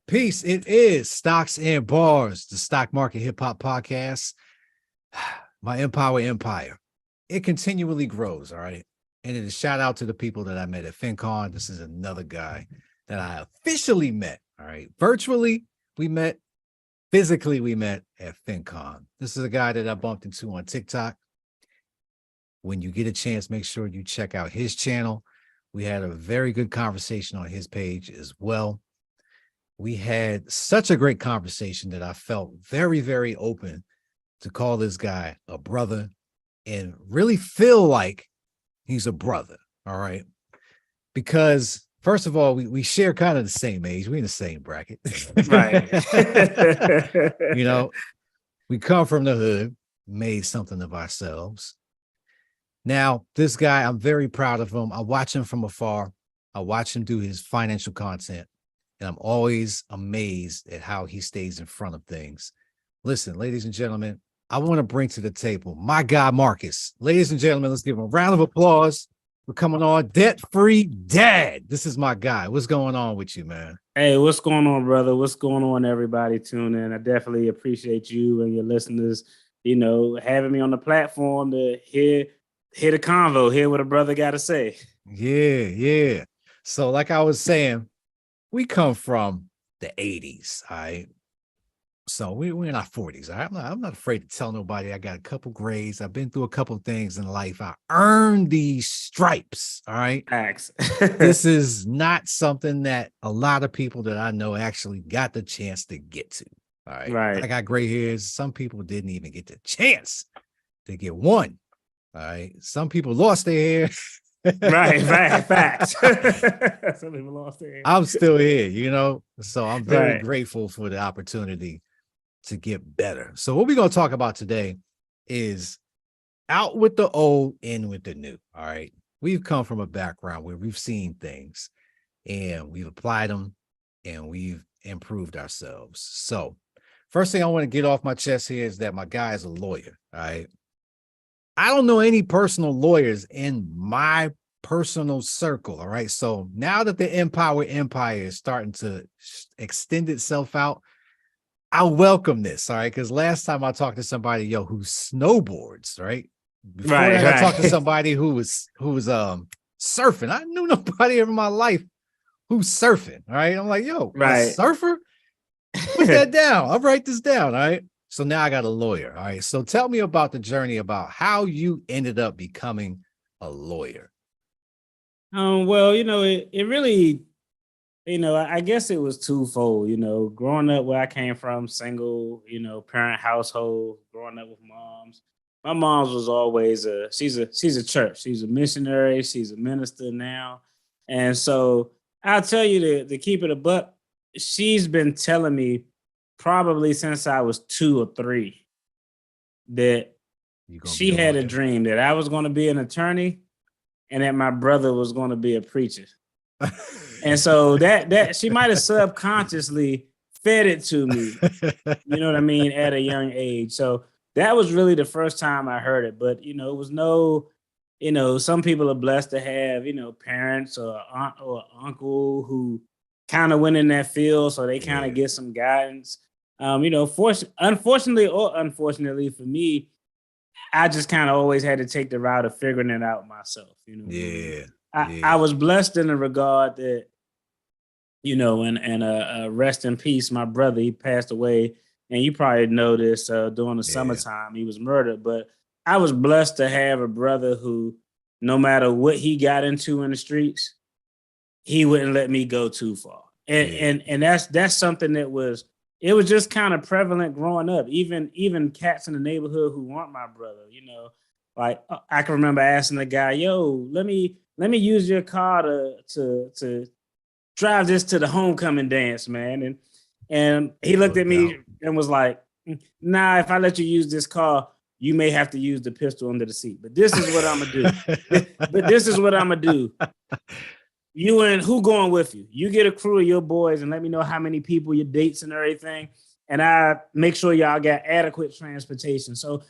Peace. It is Stocks and Bars, the stock market hip hop podcast. My empire. It continually grows. All right. And it is shout out to the people that I met at FinCon. This is another guy that I officially met. All right. Virtually, we met. Physically, we met at FinCon. This is a guy that I bumped into on TikTok. When you get a chance, make sure you check out his channel. We had a very good conversation on his page as well. We had such a great conversation that I felt very, very open to call this guy a brother and really feel like he's a brother. All right. Because first of all, we share kind of the same age. We're in the same bracket. Right. You know, we come from the hood, made something of ourselves. Now, this guy, I'm very proud of him. I watch him from afar. I watch him do his financial content. And I'm always amazed at how he stays in front of things. Listen, ladies and gentlemen, I want to bring to the table my guy, Marcus. Ladies and gentlemen, let's give him a round of applause for coming on. Debt-free dad. This is my guy. What's going on with you, man? Hey, what's going on, brother? What's going on, everybody? Tune in. I definitely appreciate you and your listeners, having me on the platform to hear the convo, hear what a brother got to say. Yeah. So like I was saying, we come from the 80s, all right? So we're in our 40s, all right? I'm not afraid to tell nobody I got a couple grades. I've been through a couple things in life. I earned these stripes, all right? Facts. This is not something that a lot of people that I know actually got the chance to get to, all right? Right. I got gray hairs. Some people didn't even get the chance to get one, all right? Some people lost their hair. Right, facts. Some people lost their hair. I'm still here, so I'm very grateful for the opportunity to get better. So what we're going to talk about today is out with the old, in with the new. All right. We've come from a background where we've seen things and we've applied them and we've improved ourselves. So first thing I want to get off my chest here is that my guy is a lawyer. All right. I don't know any personal lawyers in my personal circle. All right. So now that the empire is starting to extend itself out, I welcome this. All right. Because last time I talked to somebody, who snowboards, right? Before I talked to somebody who was surfing. I knew nobody in my life who's surfing. All right. I'm like, a surfer? Put that down. I'll write this down. All right. So now I got a lawyer. All right. So tell me about the journey about how you ended up becoming a lawyer. Well, it really, I guess it was twofold, growing up where I came from, single, parent household, growing up with moms. My mom's was always she's a church. She's a missionary. She's a minister now. And so I'll tell you to keep it a buck. She's been telling me probably since I was 2 or 3 that she had a dream that I was going to be an attorney and that my brother was going to be a preacher. And so that she might have subconsciously fed it to me, you know what I mean, at a young age. So that was really the first time I heard it. But, it was no, some people are blessed to have, parents or aunt or uncle who kind of went in that field. So they kind of get some guidance. Unfortunately or unfortunately for me, I just kind of always had to take the route of figuring it out myself. I was blessed in the regard that, and rest in peace, my brother, he passed away. And you probably know this during the summertime, he was murdered. But I was blessed to have a brother who, no matter what he got into in the streets, he wouldn't let me go too far. And that's something that was just kind of prevalent growing up. Even cats in the neighborhood who weren't my brother, like I can remember asking the guy, let me use your car to drive this to the homecoming dance, man. And he looked at me and was like, nah, if I let you use this car, you may have to use the pistol under the seat. But this is what I'm going to do. You and who going with you? You get a crew of your boys and let me know how many people, your dates and everything. And I make sure y'all got adequate transportation. So,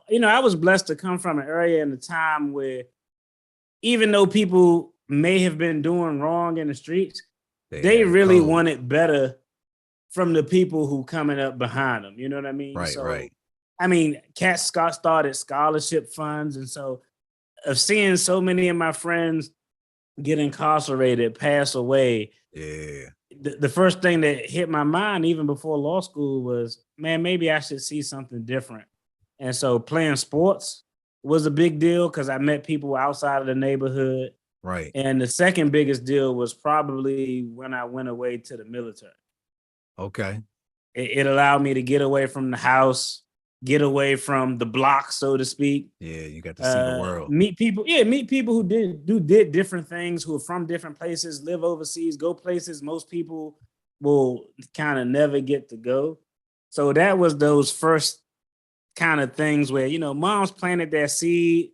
I was blessed to come from an area in the time where even though people may have been doing wrong in the streets, they really wanted better from the people who coming up behind them. You know what I mean? Right, So, right. I mean, Cat Scott started scholarship funds. And so of seeing so many of my friends get incarcerated, pass away, Yeah. the first thing that hit my mind, even before law school, was, man, maybe I should see something different. And so playing sports was a big deal because I met people outside of the neighborhood. Right. And the second biggest deal was probably when I went away to the military. Okay. It allowed me to get away from the house, get away from the block, so to speak. Yeah, you got to see the world. Meet people who did different things, who are from different places, live overseas, go places most people will kind of never get to go. So that was those first kind of things where, mom's planted that seed.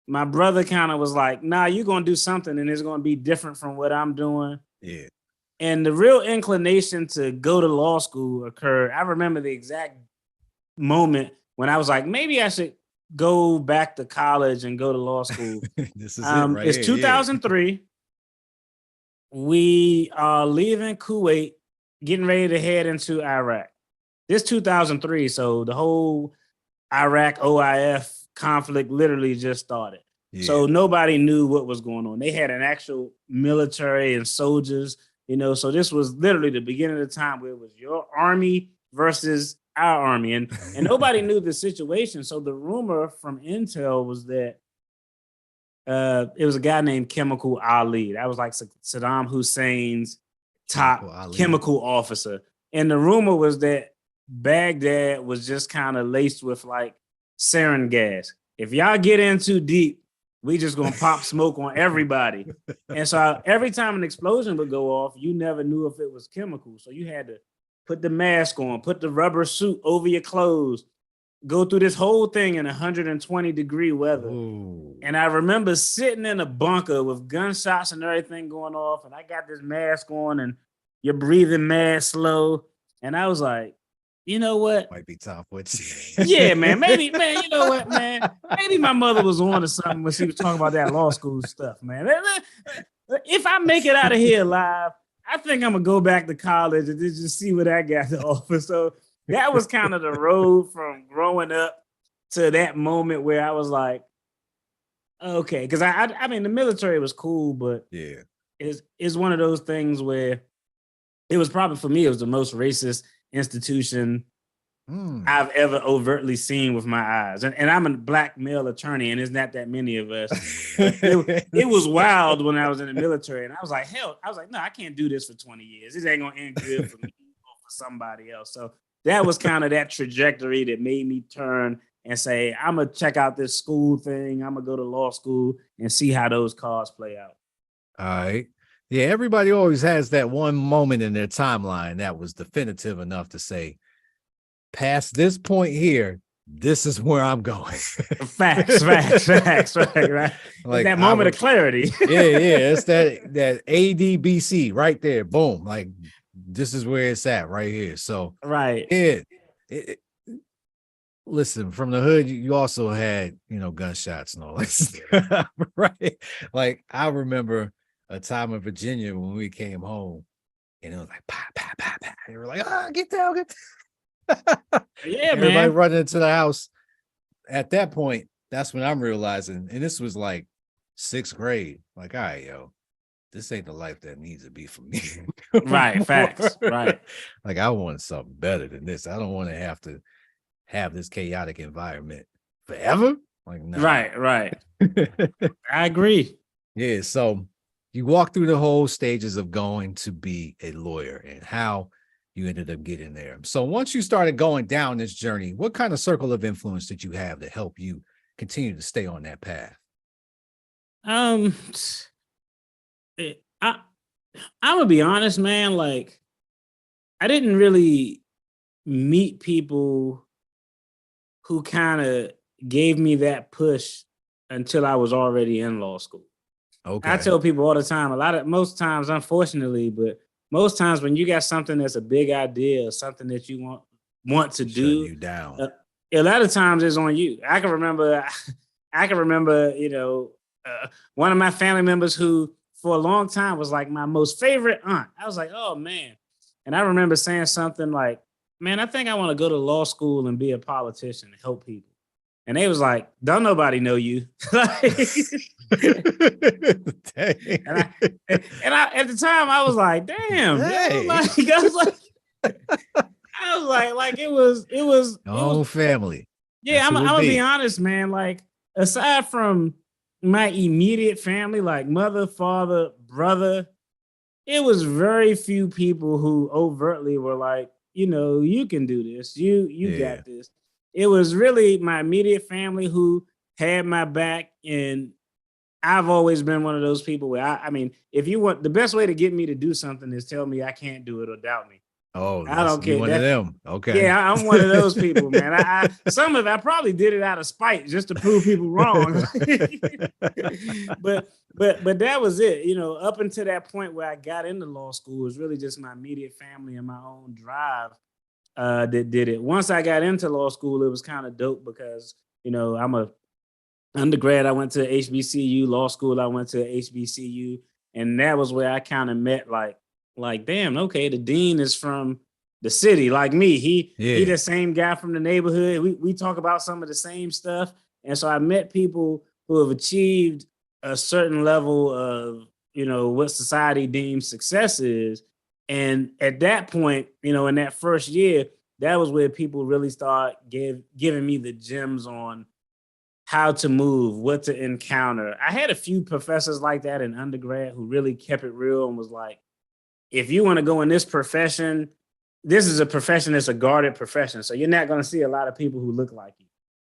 My brother kind of was like, nah, you're gonna do something and it's gonna be different from what I'm doing. Yeah. And the real inclination to go to law school occurred. I remember the exact moment when I was like, maybe I should go back to college and go to law school. This is it right It's here. 2003. Yeah. We are leaving Kuwait, getting ready to head into Iraq. This 2003, so the whole Iraq OIF conflict literally just started. Yeah. So nobody knew what was going on. They had an actual military and soldiers, so this was literally the beginning of the time where it was your army versus our army. And nobody knew the situation. So the rumor from Intel was that it was a guy named Chemical Ali. That was like Saddam Hussein's top chemical officer. And the rumor was that Baghdad was just kind of laced with like sarin gas. If y'all get in too deep, we just gonna pop smoke on everybody. And so every time an explosion would go off, you never knew if it was chemical. So you had to put the mask on, put the rubber suit over your clothes, go through this whole thing in 120-degree weather. Ooh. And I remember sitting in a bunker with gunshots and everything going off, and I got this mask on, and you're breathing mad slow. And I was like, you know what? Might be time for it. Yeah, man. Maybe, man, you know what, man? Maybe my mother was on to something when she was talking about that law school stuff, man. If I make it out of here alive, I think I'm gonna go back to college and just see what I got to offer. So that was kind of the road from growing up to that moment where I was like, okay, because I mean the military was cool, but yeah, it's one of those things where it was probably for me, it was the most racist institution I've ever overtly seen with my eyes. And I'm a black male attorney, and there's not that many of us. It was wild when I was in the military, and I was like, no, I can't do this for 20 years. This ain't gonna end good for me or for somebody else. So that was kind of that trajectory that made me turn and say, I'm gonna check out this school thing. I'm gonna go to law school and see how those cards play out. All right. Yeah, everybody always has that one moment in their timeline that was definitive enough to say, past this point here, this is where I'm going. Facts, right. Like that moment of clarity. Yeah. It's that ADBC right there. Boom. Like this is where it's at right here. So right. Listen, from the hood, you also had, gunshots and all that. Right. Like I remember a time in Virginia when we came home and it was like, pop, pop, pop, pop. And we're like, get down. Yeah, everybody man. running into the house. At that point, that's when I'm realizing, and this was like 6th grade. Like, all right, yo, this ain't the life that needs to be for me. Right, facts, right. Like, I want something better than this. I don't want to have this chaotic environment forever. Like, no. Right. I agree. Yeah, so you walk through the whole stages of going to be a lawyer and how you ended up getting there. So once you started going down this journey, what kind of circle of influence did you have to help you continue to stay on that path? I'm gonna be honest, man. Like, I didn't really meet people who kind of gave me that push until I was already in law school. Okay. I tell people all the time, most times, unfortunately, but most times when you got something that's a big idea or something that you want to do, you down. A lot of times it's on you. I can remember, one of my family members who for a long time was like my most favorite aunt. I was like, oh man, And I remember saying something like, man, I think I want to go to law school and be a politician and help people. And they was like, don't nobody know you. And I at the time I was like, damn, hey. like it was family. Yeah, I'm gonna be honest, man. Like, aside from my immediate family, like mother, father, brother, it was very few people who overtly were like, you can do this. You got this. It was really my immediate family who had my back, and I've always been one of those people where I mean, if you want, the best way to get me to do something is tell me I can't do it or doubt me. Oh, I don't care. One of them. Okay. Yeah, I'm one of those people, man. I probably did it out of spite just to prove people wrong. but that was it. Up until that point where I got into law school, it was really just my immediate family and my own drive that did it. Once I got into law school, it was kind of dope because I'm a undergrad. I went to HBCU. Law school, I went to HBCU, and that was where I kind of met like, damn, okay, the dean is from the city like me. He the same guy from the neighborhood. We talk about some of the same stuff. And so I met people who have achieved a certain level of, what society deems success is. And at that point, in that first year, that was where people really start giving me the gems on how to move, what to encounter. I had a few professors like that in undergrad who really kept it real and was like, if you want to go in this profession, this is a profession that's a guarded profession. So you're not going to see a lot of people who look like you.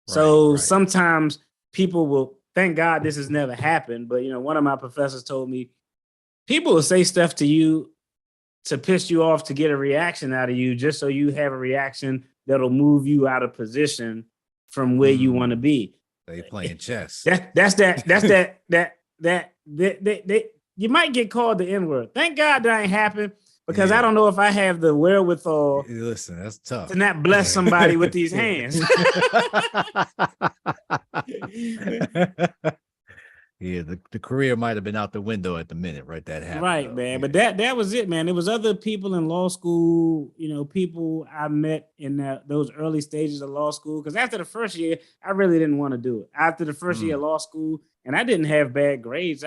Right. Sometimes people will, thank God this has never happened. But, one of my professors told me, people will say stuff to you to piss you off, to get a reaction out of you, just so you have a reaction that'll move you out of position from where you want to be. They playing chess. You might get called the N-word. Thank God that ain't happened, because I don't know if I have the wherewithal. Listen, that's tough to not bless somebody with these hands. The career might have been out the window at the minute, right? That happened. Right, man. But that was it, man. There was other people in law school, people I met in those early stages of law school. Because after the first year, I really didn't want to do it. After the first year of law school, and I didn't have bad grades.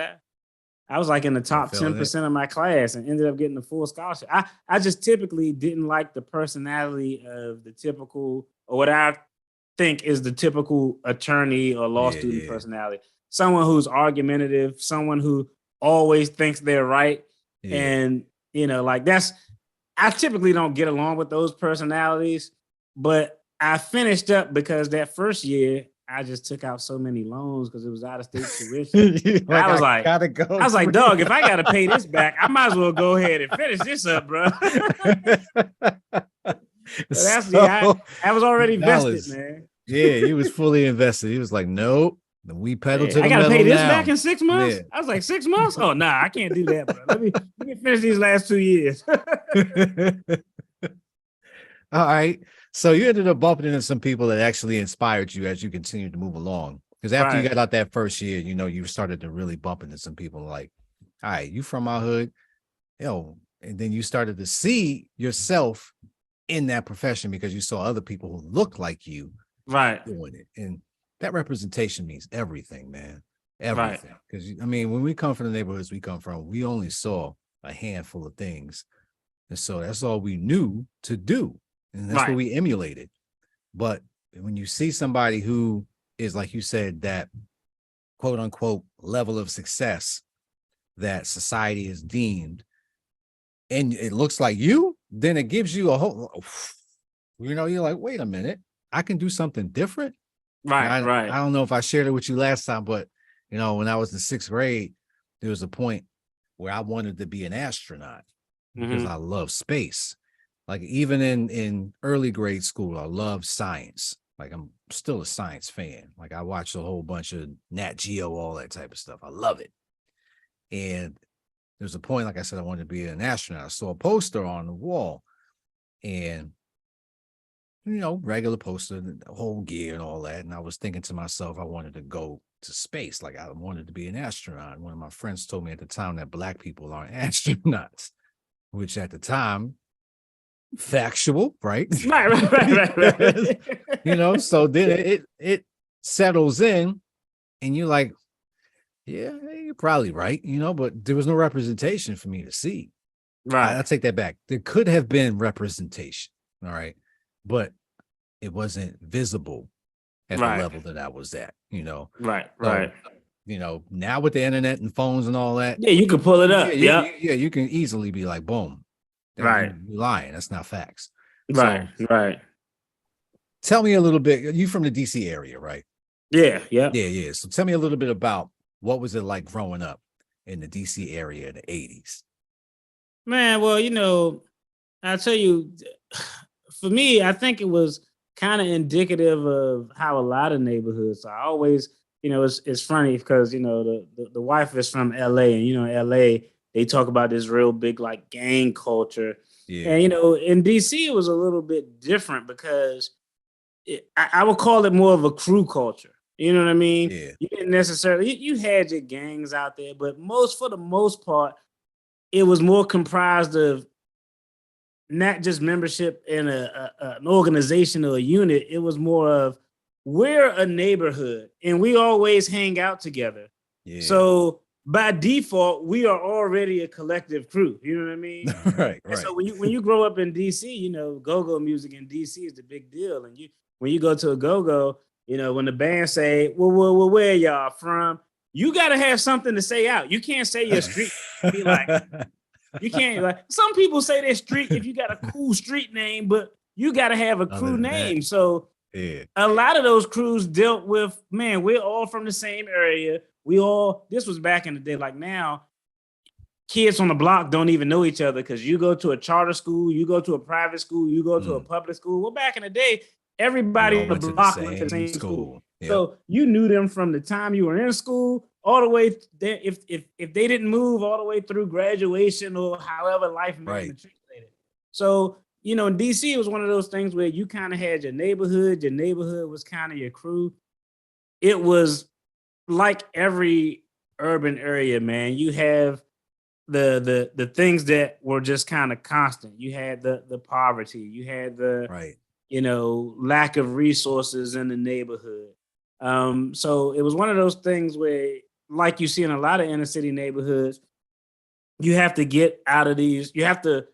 I was like in the top 10% of my class and ended up getting a full scholarship. I just typically didn't like the personality of the typical, or what I think is the typical attorney or law student personality. Someone who's argumentative, someone who always thinks they're right. And, I typically don't get along with those personalities, but I finished up because that first year, I just took out so many loans because it was out of state tuition. I was like, dog, if I got to pay this back, I might as well go ahead and finish this up, bro. I was already vested, man. Yeah, he was fully invested. He was like, nope. We pedal to the I gotta pay this back in 6 months. Yeah. I was like, 6 months? Oh, nah, I can't do that, bro. Let me finish these last 2 years. All right. So you ended up bumping into some people that actually inspired you as you continued to move along. Because after you got out that first year, you started to really bump into some people like, all right, you from our hood, and then you started to see yourself in that profession because you saw other people who look like you doing it. And that representation means everything, man. Everything. Because when we come from the neighborhoods we come from, we only saw a handful of things. And so that's all we knew to do. And that's what we emulated. But when you see somebody who is, like you said, that quote unquote level of success that society has deemed, and it looks like you, then it gives you a whole, you're like, wait a minute, I can do something different. I don't know if I shared it with you last time, but when I was in 6th grade, there was a point where I wanted to be an astronaut because I love space. Like even in early grade school, I loved science. Like I'm still a science fan. Like I watched a whole bunch of Nat Geo, all that type of stuff. I love it. And there's a point, like I said, I wanted to be an astronaut. I saw a poster on the wall and, regular poster, the whole gear and all that. And I was thinking to myself, I wanted to go to space. Like I wanted to be an astronaut. One of my friends told me at the time that Black people aren't astronauts, which at the time, factual, right? Right. You know, so then it settles in, and you're like, yeah, you're probably right, you know, but there was no representation for me to see. I take that back. There could have been representation, all right, but it wasn't visible at the level that I was at, you know. Right. So, you know, now with the internet and phones and all that, Yeah, you can pull it up. yeah, you can easily be like, boom, right. You're lying. That's not facts. Right. So, right. tell me a little bit. You from the DC area, right? Yeah. Yeah. So tell me a little bit about what was it like growing up in the DC area in the 80s? Man, well, you know, I'll tell you, for me, I think it was kind of indicative of how a lot of neighborhoods. I always, you know, it's funny because you know the wife is from LA, and you know, LA they talk about this real big like gang culture, Yeah. and you know, in DC it was a little bit different because I would call it more of a crew culture. You know what I mean? Yeah. You didn't necessarily you had your gangs out there, but for the most part, it was more comprised of not just membership in an organization or a unit. It was more of we're a neighborhood and we always hang out together. Yeah. So by default, we are already a collective crew. You know what I mean? right. And so when you grow up in DC, you know, go-go music in DC is the big deal. And when you go to a go-go, you know, when the band say, well, where y'all from? You got to have something to say out. You can't say your street. Be like, you can't like some people say their street if you got a cool street name, but you got to have a crew name. So yeah, a lot of those crews dealt with, man, we're all from the same area. This was back in the day. Like now, kids on the block don't even know each other because you go to a charter school, you go to a private school, you go to a public school. Well, back in the day, everybody on the block went to the same school. Yep. So you knew them from the time you were in school all the way there. If they didn't move all the way through graduation or however life matriculated. So, you know, in DC, it was one of those things where you kind of had your neighborhood was kind of your crew. It was like every urban area, man. You have the things that were just kind of constant. You had the poverty, you had the you know, lack of resources in the neighborhood. So it was one of those things where, like you see in a lot of inner city neighborhoods, you have to get out of these, you have to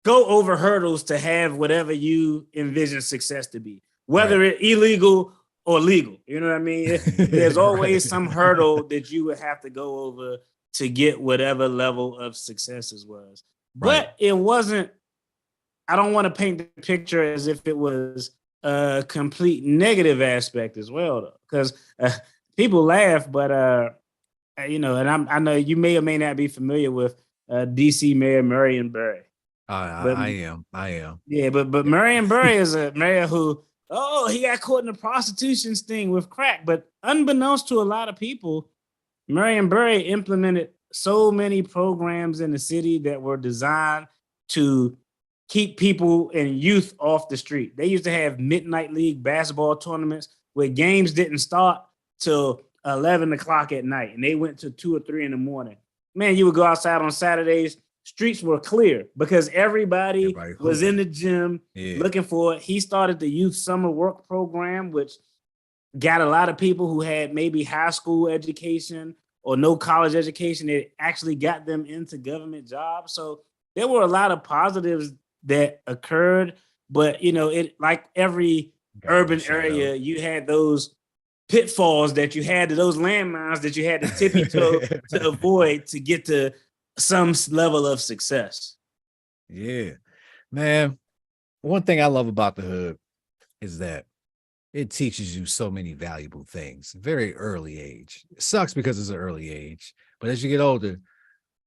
go over hurdles to have whatever you envision success to be, whether it's illegal or legal. You know what I mean? There's always some hurdle that you would have to go over to get whatever level of successes was. But it wasn't, I don't want to paint the picture as if it was a complete negative aspect as well, though, because people laugh, but you know, and I know you may or may not be familiar with DC Mayor Marion Barry. I am. Yeah, but Marion Barry is a mayor who, he got caught in the prostitution sting with crack. But unbeknownst to a lot of people, Marion Barry implemented so many programs in the city that were designed to keep people and youth off the street. They used to have midnight league basketball tournaments where games didn't start till 11 o'clock at night, and they went to 2 or 3 in the morning. Man, you would go outside on Saturdays, streets were clear because everybody was in the gym looking for it. He started the youth summer work program, which got a lot of people who had maybe high school education or no college education. It actually got them into government jobs. So there were a lot of positives that occurred, but you know, it like every urban area, you had those pitfalls that you had, those landmines that you had to tippy toe to avoid to get to some level of success. Yeah, man. One thing I love about the hood is that it teaches you so many valuable things. Very early age. It sucks because it's an early age, but as you get older,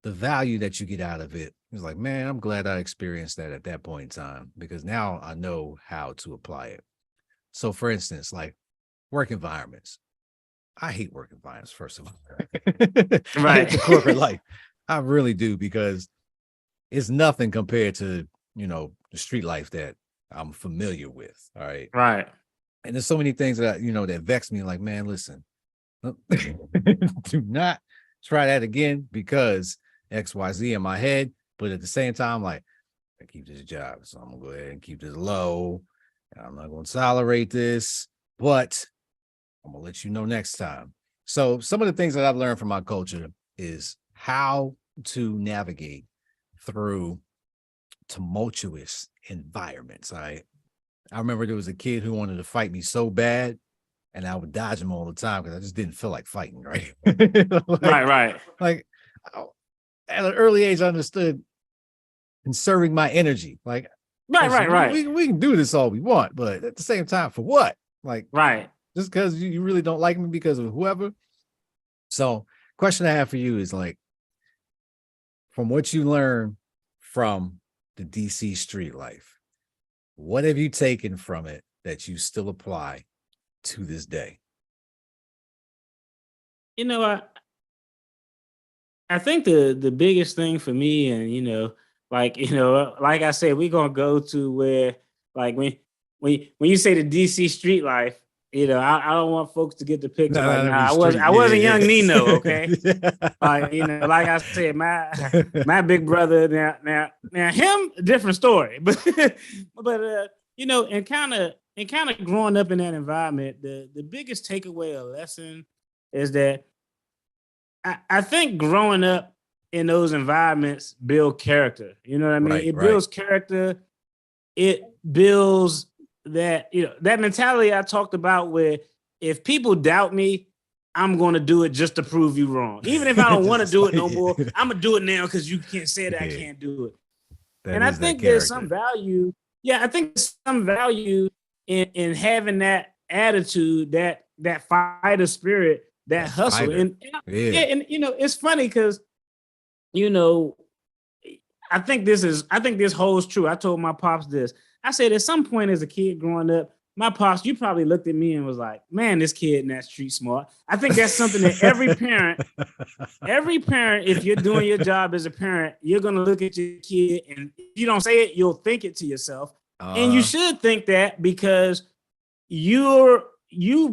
the value that you get out of it is like, man, I'm glad I experienced that at that point in time because now I know how to apply it. So, for instance, like work environments. I hate work environments, first of all. I hate the corporate life. I really do, because it's nothing compared to, you know, the street life that I'm familiar with. All right. Right. And there's so many things that, you know, that vex me. Like, man, listen, do not try that again because XYZ in my head. But at the same time, like, I keep this job, so I'm gonna go ahead and keep this low. I'm not gonna tolerate this, but I'm gonna let you know next time. So some of the things that I've learned from my culture is how to navigate through tumultuous environments. I remember there was a kid who wanted to fight me so bad, and I would dodge him all the time because I just didn't feel like fighting, right? Right. Like at an early age, I understood conserving my energy. Like, Right. We can do this all we want, but at the same time, for what? Like, Right. just because you really don't like me because of whoever. So, question I have for you is like, from what you learn from the DC street life, what have you taken from it that you still apply to this day? You know, I think the biggest thing for me, and like like I said, we're gonna go to where, like, when you say the DC street life, I don't want folks to get the picture like, nah, I wasn't young Nino, okay? Like, like I said, my big brother, now him, different story, but and kind of growing up in that environment, the biggest takeaway or lesson is that I think growing up in those environments build character. You know what I mean? It builds character. It builds that mentality I talked about, where if people doubt me, I'm going to do it just to prove you wrong. Even if I don't want to do it no more, I'm going to do it now because you can't say that I can't do it. And I think there's some value. Yeah, I think there's some value in having that attitude, that fighter spirit, that hustle. And it's funny because I think this holds true. I told my pops this. I said at some point as a kid growing up, my pops, you probably looked at me and was like, man, this kid in that street smart. I think that's something that every parent, if you're doing your job as a parent, you're gonna look at your kid, and if you don't say it, you'll think it to yourself. And you should think that, because you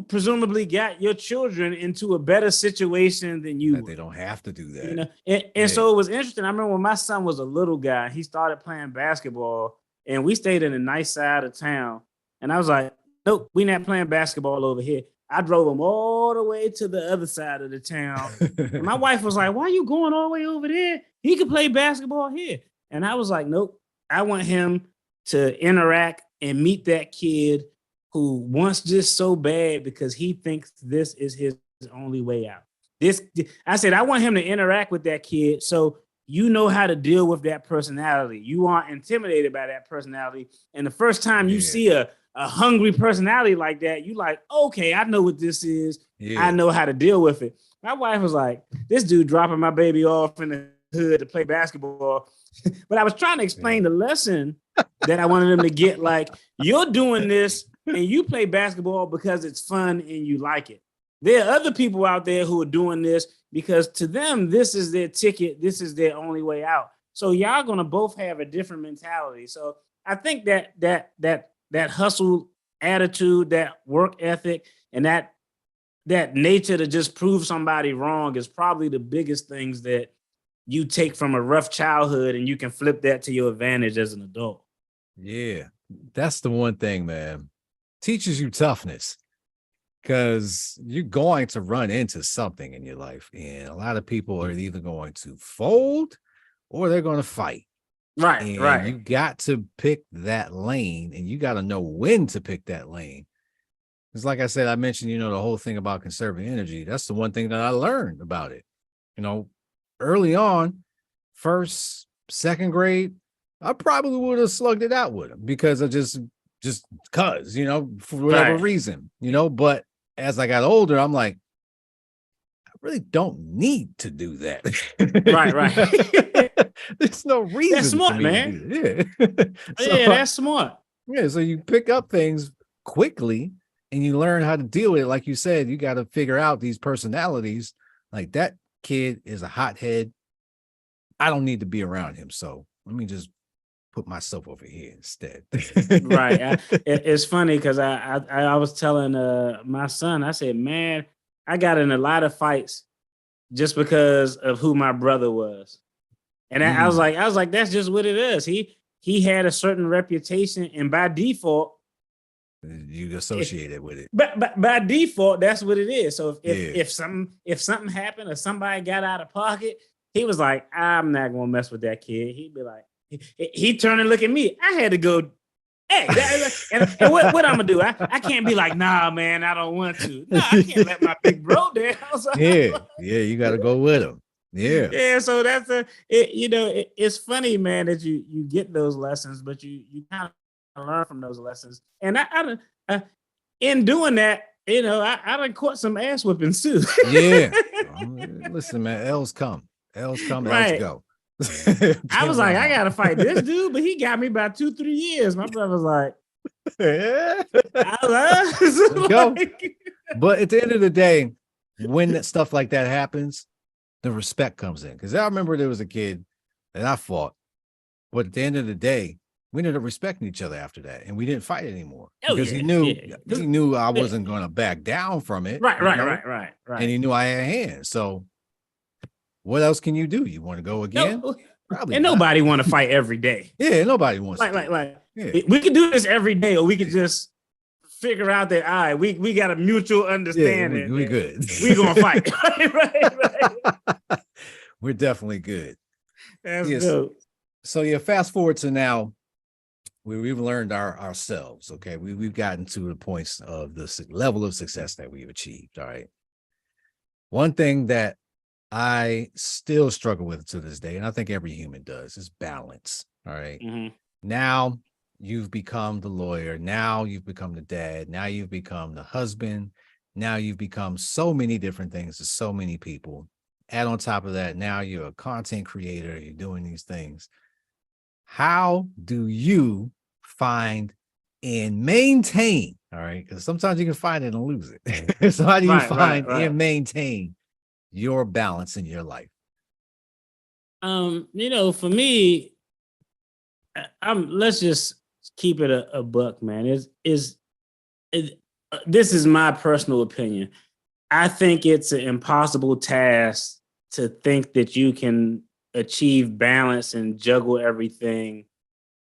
presumably got your children into a better situation than you. They don't have to do that. And so it was interesting. I remember when my son was a little guy, he started playing basketball, and we stayed in the nice side of town. And I was like, nope, we not playing basketball over here. I drove him all the way to the other side of the town. And my wife was like, why are you going all the way over there? He could play basketball here. And I was like, nope, I want him to interact and meet that kid who wants this so bad because he thinks this is his only way out. I said, I want him to interact with that kid so you know how to deal with that personality. You aren't intimidated by that personality. And the first time you see a hungry personality like that, you like, okay, I know what this is. I know how to deal with it. My wife was like, this dude dropping my baby off in the hood to play basketball. But I was trying to explain the lesson that I wanted him to get. Like, you're doing this and you play basketball because it's fun and you like it. There are other people out there who are doing this because to them, this is their ticket. This is their only way out. So y'all gonna both have a different mentality. So I think that hustle attitude, that work ethic, and that nature to just prove somebody wrong is probably the biggest things that you take from a rough childhood, and you can flip that to your advantage as an adult. Yeah, that's the one thing, man. Teaches you toughness, because you're going to run into something in your life, and a lot of people are either going to fold or they're going to fight. Right. You got to pick that lane, and you got to know when to pick that lane. Because like I said, I mentioned, the whole thing about conserving energy. That's the one thing that I learned about it. Early on, first, second grade, I probably would have slugged it out with him because of just cause, for whatever reason, but as I got older, I'm like, I really don't need to do that. Right. There's no reason. That's smart, for me man. to do that. Yeah, that's smart. Yeah, so you pick up things quickly and you learn how to deal with it. Like you said, you got to figure out these personalities. Like, that kid is a hothead. I don't need to be around him. So let me just put myself over here instead. Right. It's funny because I was telling my son, I said, man, I got in a lot of fights just because of who my brother was. And I was like, that's just what it is. he had a certain reputation, and by default, you associate it with it. But by default, that's what it is. So if something happened or somebody got out of pocket, he was like, I'm not gonna mess with that kid. He'd be like, he turned and look at me. I had to go, hey, and what I'm gonna do? I can't be like, nah, man, I don't want to. No, I can't let my big bro down. So yeah, you got to go with him. Yeah. So that's it's funny, man, that you get those lessons, but you kind of learn from those lessons. And I in doing that, I done caught some ass whippings too. Yeah. Listen, man, L's come, L's go. I was like, I gotta fight this dude, but he got me by 2-3 years. My brother was like, yeah. Go. But at the end of the day, when that stuff like that happens, the respect comes in. Because I remember there was a kid that I fought, but at the end of the day, we ended up respecting each other after that, and we didn't fight anymore because he knew I wasn't going to back down from it. Right. And he knew I had hands. So what else can you do? You want to go again? No, probably. And nobody want to fight every day. Yeah, nobody wants we could do this every day, or we could just figure out that all right, we got a mutual understanding. Yeah, we good. We gonna fight. right. We're definitely good. That's dope. So fast forward to now. We've learned ourselves. Okay, we've gotten to the points of the level of success that we've achieved. All right. One thing that I still struggle with to this day, and I think every human does, is balance. All right. Mm-hmm. Now you've become the lawyer. Now you've become the dad. Now you've become the husband. Now you've become so many different things to so many people. Add on top of that, now you're a content creator. You're doing these things. How do you find and maintain? All right. Because sometimes you can find it and lose it. So how do you find and maintain your balance in your life? For me, let's just keep it a buck, man. This is my personal opinion. I think it's an impossible task to think that you can achieve balance and juggle everything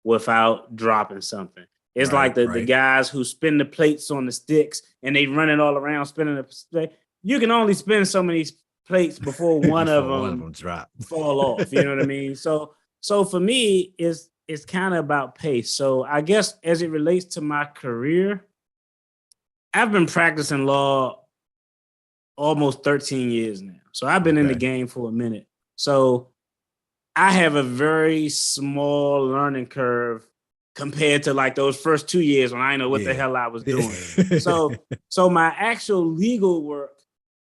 without dropping something. It's like the guys who spin the plates on the sticks and they run it all around spinning the plate. You can only spin so many plates before one of them drop, fall off. You know what I mean? So for me, it's kind of about pace. So I guess as it relates to my career, I've been practicing law almost 13 years now. So I've been in the game for a minute. So I have a very small learning curve compared to like those first 2 years when I didn't know what the hell I was doing. So my actual legal work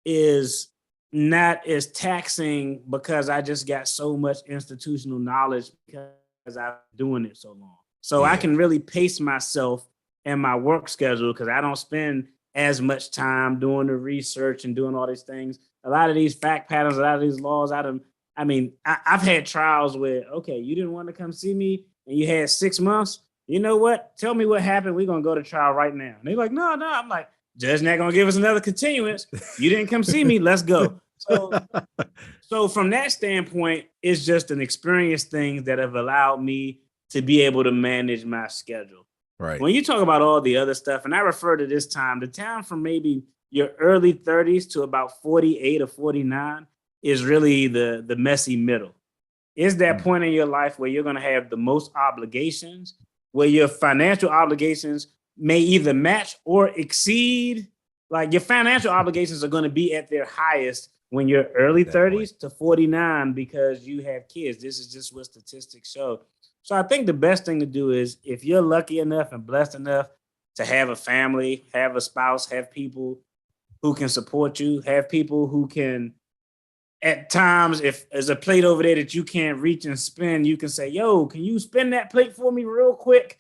is not as taxing because I just got so much institutional knowledge because I've been doing it so long. So I can really pace myself and my work schedule because I don't spend as much time doing the research and doing all these things. A lot of these fact patterns, a lot of these laws, I've had trials where, okay, you didn't want to come see me and you had 6 months. You know what? Tell me what happened. We're going to go to trial right now. And they're like, no. I'm like, judge not going to give us another continuance. You didn't come see me. Let's go. So from that standpoint, it's just an experience thing that have allowed me to be able to manage my schedule. Right. When you talk about all the other stuff, and I refer to this time, the time from maybe your early 30s to about 48 or 49 is really the messy middle. It's that point in your life where you're going to have the most obligations, where your financial obligations may either match or exceed. Like your financial obligations are going to be at their highest when you're early 30s to 49 because you have kids. This is just what statistics show. So I think the best thing to do is if you're lucky enough and blessed enough to have a family, have a spouse, have people who can support you, have people who can, at times, if there's a plate over there that you can't reach and spin, you can say, yo, can you spin that plate for me real quick?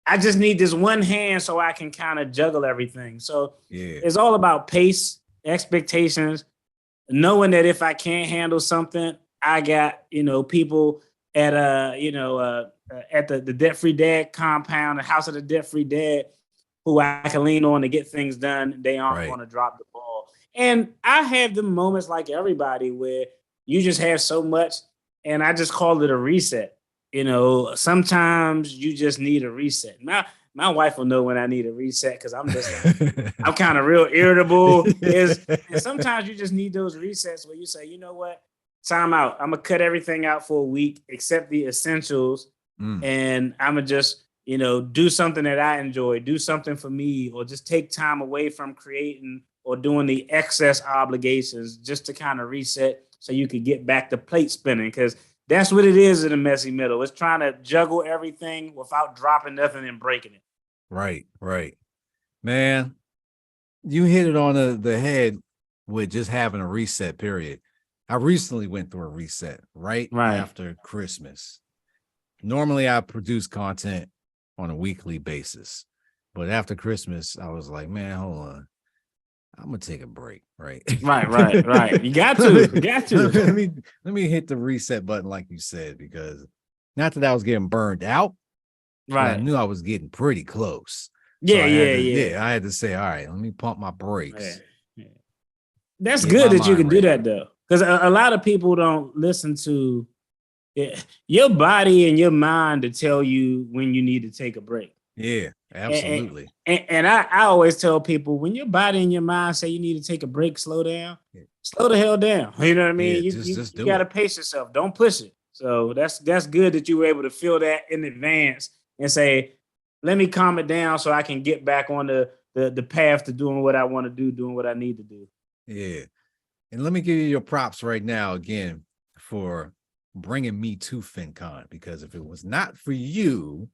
I just need this one hand so I can kind of juggle everything. So it's all about pace, expectations, knowing that if I can't handle something, I got, people at the Debt-Free Dad compound, the House of the Debt-Free Dad, who I can lean on to get things done. They aren't going to drop the ball. And I have the moments like everybody where you just have so much, and I just call it a reset. sometimes you just need a reset. My wife will know when I need a reset because I'm just like, I'm kind of real irritable. And sometimes you just need those resets where you say, you know what? Time out. I'm going to cut everything out for a week, except the essentials. And I'm going to just, do something that I enjoy, do something for me, or just take time away from creating or doing the excess obligations just to kind of reset so you could get back to plate spinning. Because that's what it is in the messy middle. It's trying to juggle everything without dropping nothing and breaking it. Right. Man, you hit it on the head with just having a reset period. I recently went through a reset right after Christmas. Normally, I produce content on a weekly basis. But after Christmas, I was like, man, hold on. I'm gonna take a break, right? Right. You got to. Let me hit the reset button, like you said, because not that I was getting burned out, right? I knew I was getting pretty close. Yeah. I had to say, all right, let me pump my brakes. Yeah. That's good that you can do that though, because a lot of people don't listen to your body and your mind to tell you when you need to take a break. Yeah, absolutely. And I always tell people, when your body and your mind say you need to take a break, slow down, slow the hell down. You know what I mean? Yeah, you got to pace yourself. Don't push it. So that's good that you were able to feel that in advance and say, let me calm it down so I can get back on the path to doing what I want to do, doing what I need to do. Yeah. And let me give you your props right now again for bringing me to FinCon, because if it was not for you,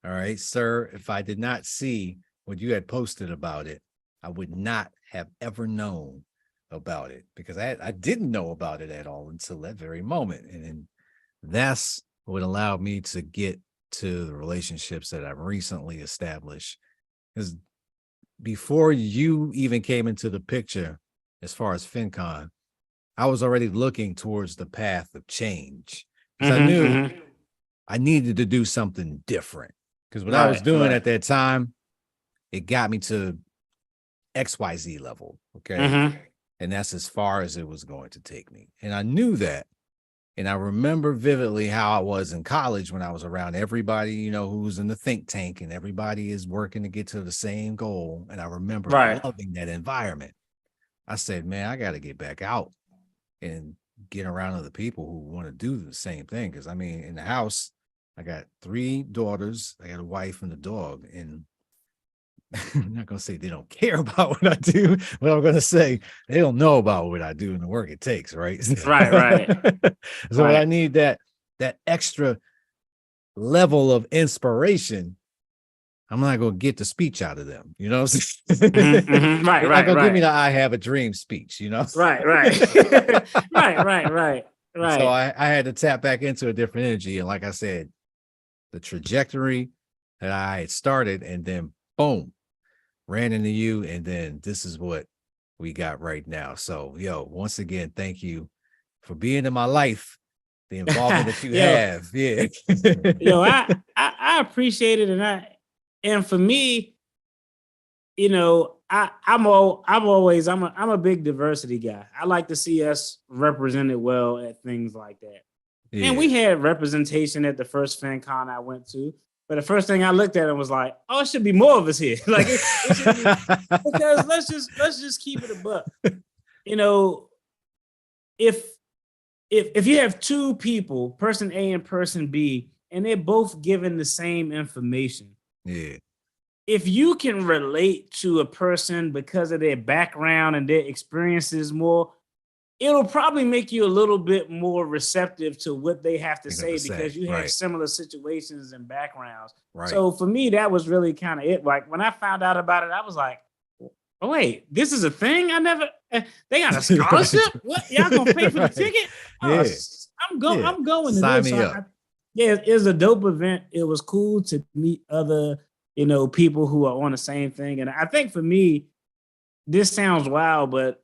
all right, sir, if I did not see what you had posted about it, I would not have ever known about it, because I didn't know about it at all until that very moment. And that's what allowed me to get to the relationships that I've recently established. Because before you even came into the picture, as far as FinCon, I was already looking towards the path of change, because I knew I needed to do something different. Because what I was doing at that time, it got me to XYZ level. Okay. And that's as far as it was going to take me. And I knew that. And I remember vividly how I was in college when I was around everybody, who's in the think tank, and everybody is working to get to the same goal. And I remember loving that environment. I said, man, I got to get back out and get around other people who want to do the same thing. Because in the house, I got 3 daughters, I got a wife and a dog, and I'm not going to say they don't care about what I do, but I'm going to say they don't know about what I do and the work it takes, right? Right. So I need that extra level of inspiration. I'm not going to get the speech out of them, Right. They're not going to give me the I have a dream speech, Right. Right. So I had to tap back into a different energy. And like I said, the trajectory that I had started, and then boom, ran into you. And then this is what we got right now. So, once again, thank you for being in my life, the involvement that you have. Yeah. I appreciate it. And for me, I'm a big diversity guy. I like to see us represented well at things like that. Yeah. And we had representation at the first FinCon I went to, but the first thing I looked at it was like, oh, it should be more of us here. Like, it should be, because let's just keep it a buck. If you have 2 people, person A and person B, and they're both given the same information, if you can relate to a person because of their background and their experiences more, it'll probably make you a little bit more receptive to what they have to say, because you have similar situations and backgrounds. Right. So for me, that was really kind of it. Like, when I found out about it, I was like, oh, wait, this is a thing? They got a scholarship? What? Y'all gonna pay for the ticket? I'm going to sign this. me up. It was a dope event. It was cool to meet other people who are on the same thing. And I think for me, this sounds wild, but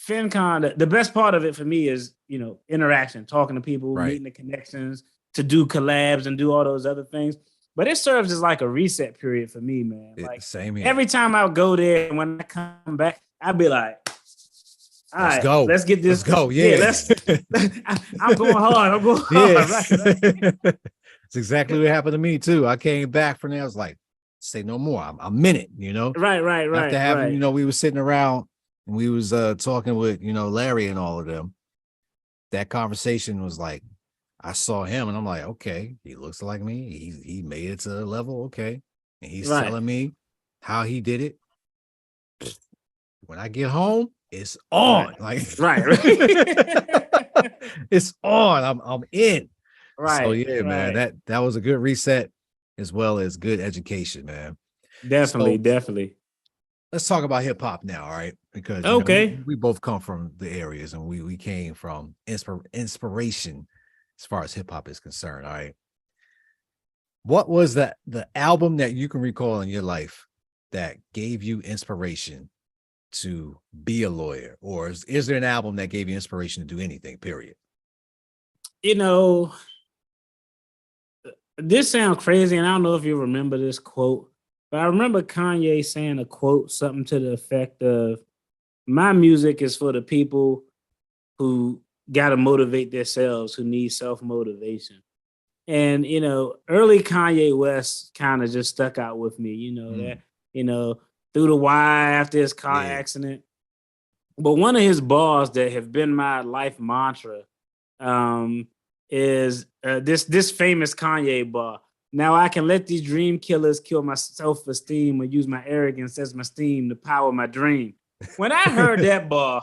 FinCon, the best part of it for me is, interaction, talking to people, meeting the connections, to do collabs and do all those other things. But it serves as like a reset period for me, man. Like, same here. Every time I go there, and when I come back, I'd be like, all right, go. Let's get this. Let's go. Yeah. I'm going hard. Right. It's exactly what happened to me too. I came back from there. I was like, say no more. I'm in it, you know. Right. After having, we were sitting around and we was talking with, Larry and all of them. That conversation was like, I saw him and I'm like, okay, he looks like me. He made it to the level, okay. And he's telling me how he did it. When I get home, it's on. Right. It's on. I'm in. Right. So yeah, man, that was a good reset as well as good education, man. Definitely. Let's talk about hip hop now, all right? Because we both come from the areas and we came from inspiration as far as hip hop is concerned. All right. What was the album that you can recall in your life that gave you inspiration to be a lawyer? Or is there an album that gave you inspiration to do anything, period? This sounds crazy, and I don't know if you remember this quote, but I remember Kanye saying a quote, something to the effect of, my music is for the people who got to motivate themselves, who need self-motivation. And, early Kanye West kind of just stuck out with me, that, through the wire after his car accident. But one of his bars that have been my life mantra is this famous Kanye bar. Now I can let these dream killers kill my self-esteem or use my arrogance as my steam to power my dream. When I heard that bar,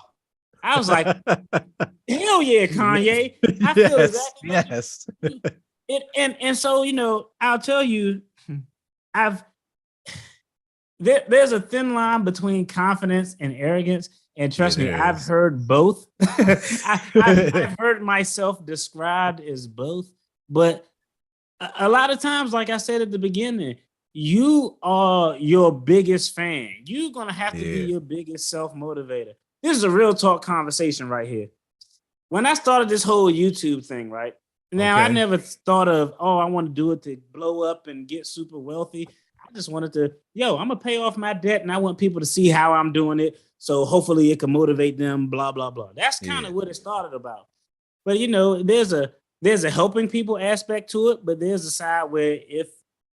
I was like, hell yeah, Kanye. I feel exactly. Yes. And so, I'll tell you, there's a thin line between confidence and arrogance. And trust me, I've heard both. I've heard myself described as both. But a lot of times, like I said at the beginning, you are your biggest fan. You're going to have to be your biggest self-motivator. This is a real talk conversation right here. When I started this whole YouTube thing, right? Now, I never thought of, I want to do it to blow up and get super wealthy. I just wanted to, I'm going to pay off my debt and I want people to see how I'm doing it. So hopefully it can motivate them, blah, blah, blah. That's kind of what it started about. But, there's a helping people aspect to it, but there's a side where if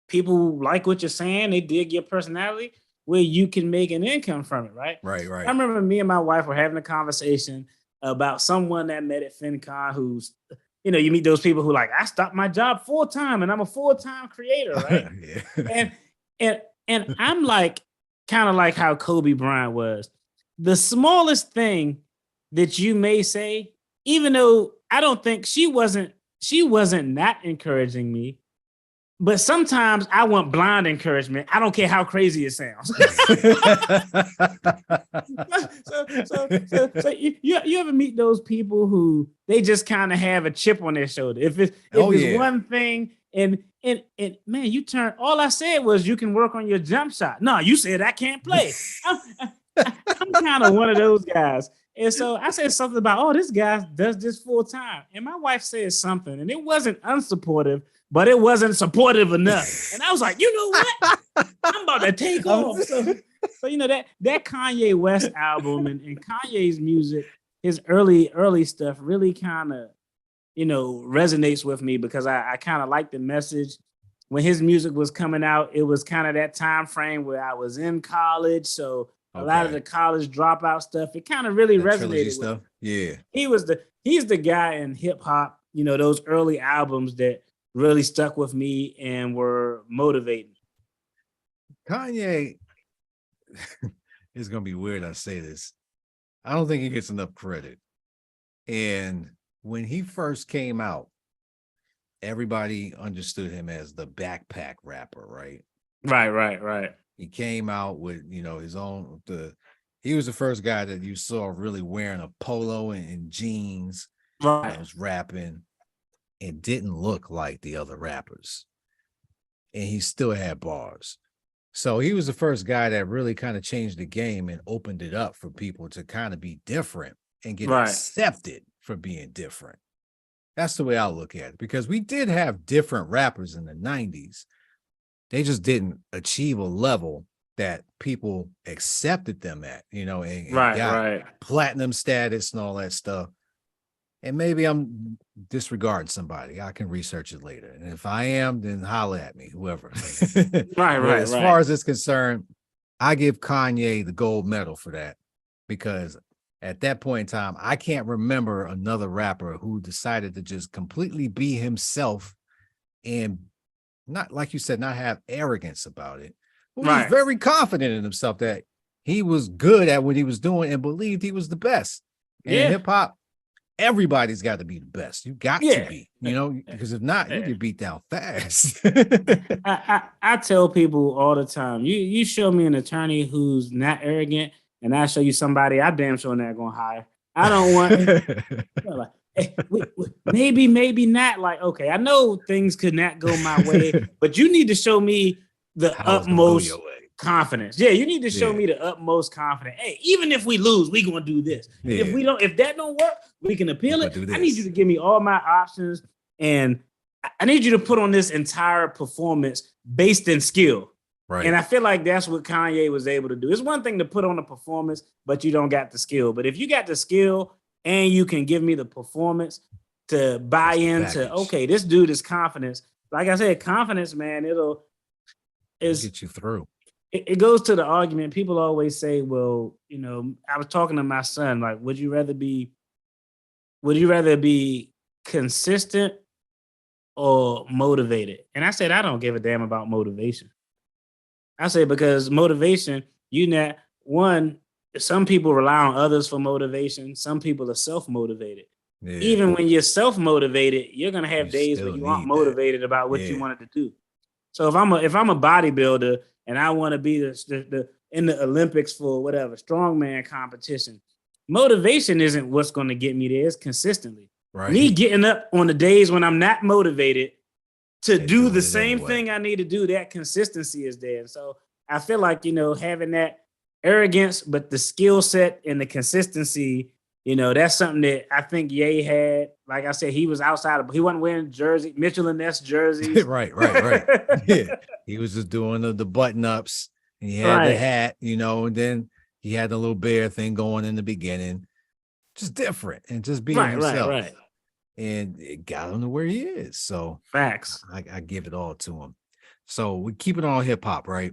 people like what you're saying, they dig your personality, where you can make an income from it, right? Right. I remember me and my wife were having a conversation about someone that met at FinCon who's, you meet those people who like, I stopped my job full-time and I'm a full-time creator, right? And I'm like, kind of like how Kobe Bryant was. The smallest thing that you may say, even though I don't think she wasn't not encouraging me, but sometimes I want blind encouragement. I don't care how crazy it sounds. So you ever meet those people who they just kind of have a chip on their shoulder? If it's one thing and man, you turn. All I said was you can work on your jump shot. No, you said I can't play. I'm kind of one of those guys. And so I said something about, this guy does this full time. And my wife said something, and it wasn't unsupportive, but it wasn't supportive enough. And I was like, you know what? I'm about to take off. So that Kanye West album and Kanye's music, his early stuff really kind of, resonates with me because I kind of like the message. When his music was coming out, it was kind of that time frame where I was in college. So a lot of the college dropout stuff, it kind of really resonated with me. Yeah. He's the guy in hip hop, those early albums that really stuck with me and were motivating. Kanye, it's going to be weird I say this. I don't think he gets enough credit. And when he first came out, everybody understood him as the backpack rapper, right? Right. He came out with, his own, he was the first guy that you saw really wearing a polo and jeans. Right. That was rapping and didn't look like the other rappers. And he still had bars. So he was the first guy that really kind of changed the game and opened it up for people to kind of be different and get accepted for being different. That's the way I look at it, because we did have different rappers in the 90s. They just didn't achieve a level that people accepted them at, and got platinum status and all that stuff. And maybe I'm disregarding somebody. I can research it later. And if I am, then holla at me, whoever. Right. As far as it's concerned, I give Kanye the gold medal for that, because at that point in time, I can't remember another rapper who decided to just completely be himself and not, like you said, not have arrogance about it. He was very confident in himself that he was good at what he was doing and believed he was the best. And in hip hop, everybody's got to be the best. You got to be, because if not, you get beat down fast. I tell people all the time, you show me an attorney who's not arrogant, and I show you somebody I damn sure not gonna hire. I don't want maybe not. Like, okay, I know things could not go my way, but you need to show me the utmost confidence. Yeah, you need to show me the utmost confidence. Hey, even if we lose, we gonna do this. If that don't work, we can appeal it. I need you to give me all my options, and I need you to put on this entire performance based in skill. Right. And I feel like that's what Kanye was able to do. It's one thing to put on a performance, but you don't got the skill. But if you got the skill and you can give me the performance to buy into, okay, this dude is confidence. Like I said, confidence, man, it'll get you through. It goes to the argument. People always say, well, I was talking to my son, like, would you rather be consistent or motivated? And I said, I don't give a damn about motivation. I say, because motivation, some people rely on others for motivation. Some people are self-motivated. Yeah. Even when you're self-motivated, you're going to have days where you aren't motivated about what you wanted to do. So if I'm a bodybuilder and I want to be in the Olympics for whatever, strongman competition, motivation isn't what's going to get me there. It's consistently. Right. Me getting up on the days when I'm not motivated to do the same thing I need to do, that consistency is there. And so I feel like, having that arrogance, but the skill set and the consistency, that's something that I think Ye had. Like I said, he was he wasn't wearing Mitchell and Ness jerseys. Right. Yeah. He was just doing the button ups, and he had the hat, and then he had the little bear thing going in the beginning. Just different and just being himself. Right. And it got him to where he is. So facts. I give it all to him. So we keep it on hip hop, right?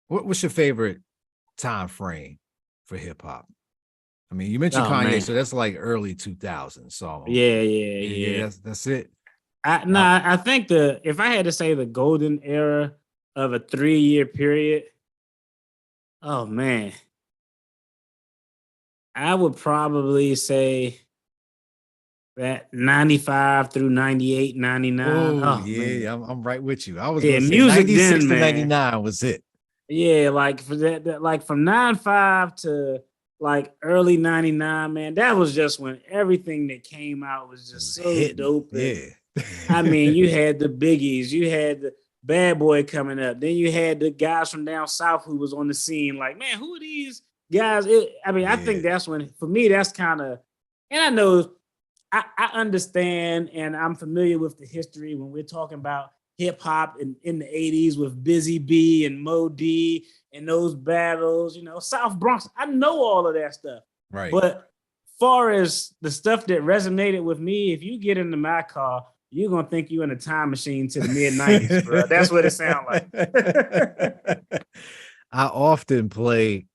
What's your favorite time frame for hip hop? I mean, you mentioned Kanye, man. So that's like early 2000s. So yeah. That's it. I think if I had to say the golden era of a 3-year period, oh man, I would probably say that 95 through 98, 99. Oh yeah, I'm right with you. I was gonna say music 96 then, to 99 was it. Yeah, like for that like from 95 to like early 99, man, that was just when everything that came out was just so dope. Yeah. I mean, you had the biggies, you had the Bad Boy coming up, then you had the guys from down south who was on the scene. Like, man, who are these guys? I think that's when, for me, that's kind of, and I know I understand and I'm familiar with the history when we're talking about hip hop in the 80s with Busy B and Mo D and those battles, South Bronx. I know all of that stuff. Right. But far as the stuff that resonated with me, if you get into my car, you're going to think you're in a time machine to the mid-90s, bro. That's what it sounds like. I often play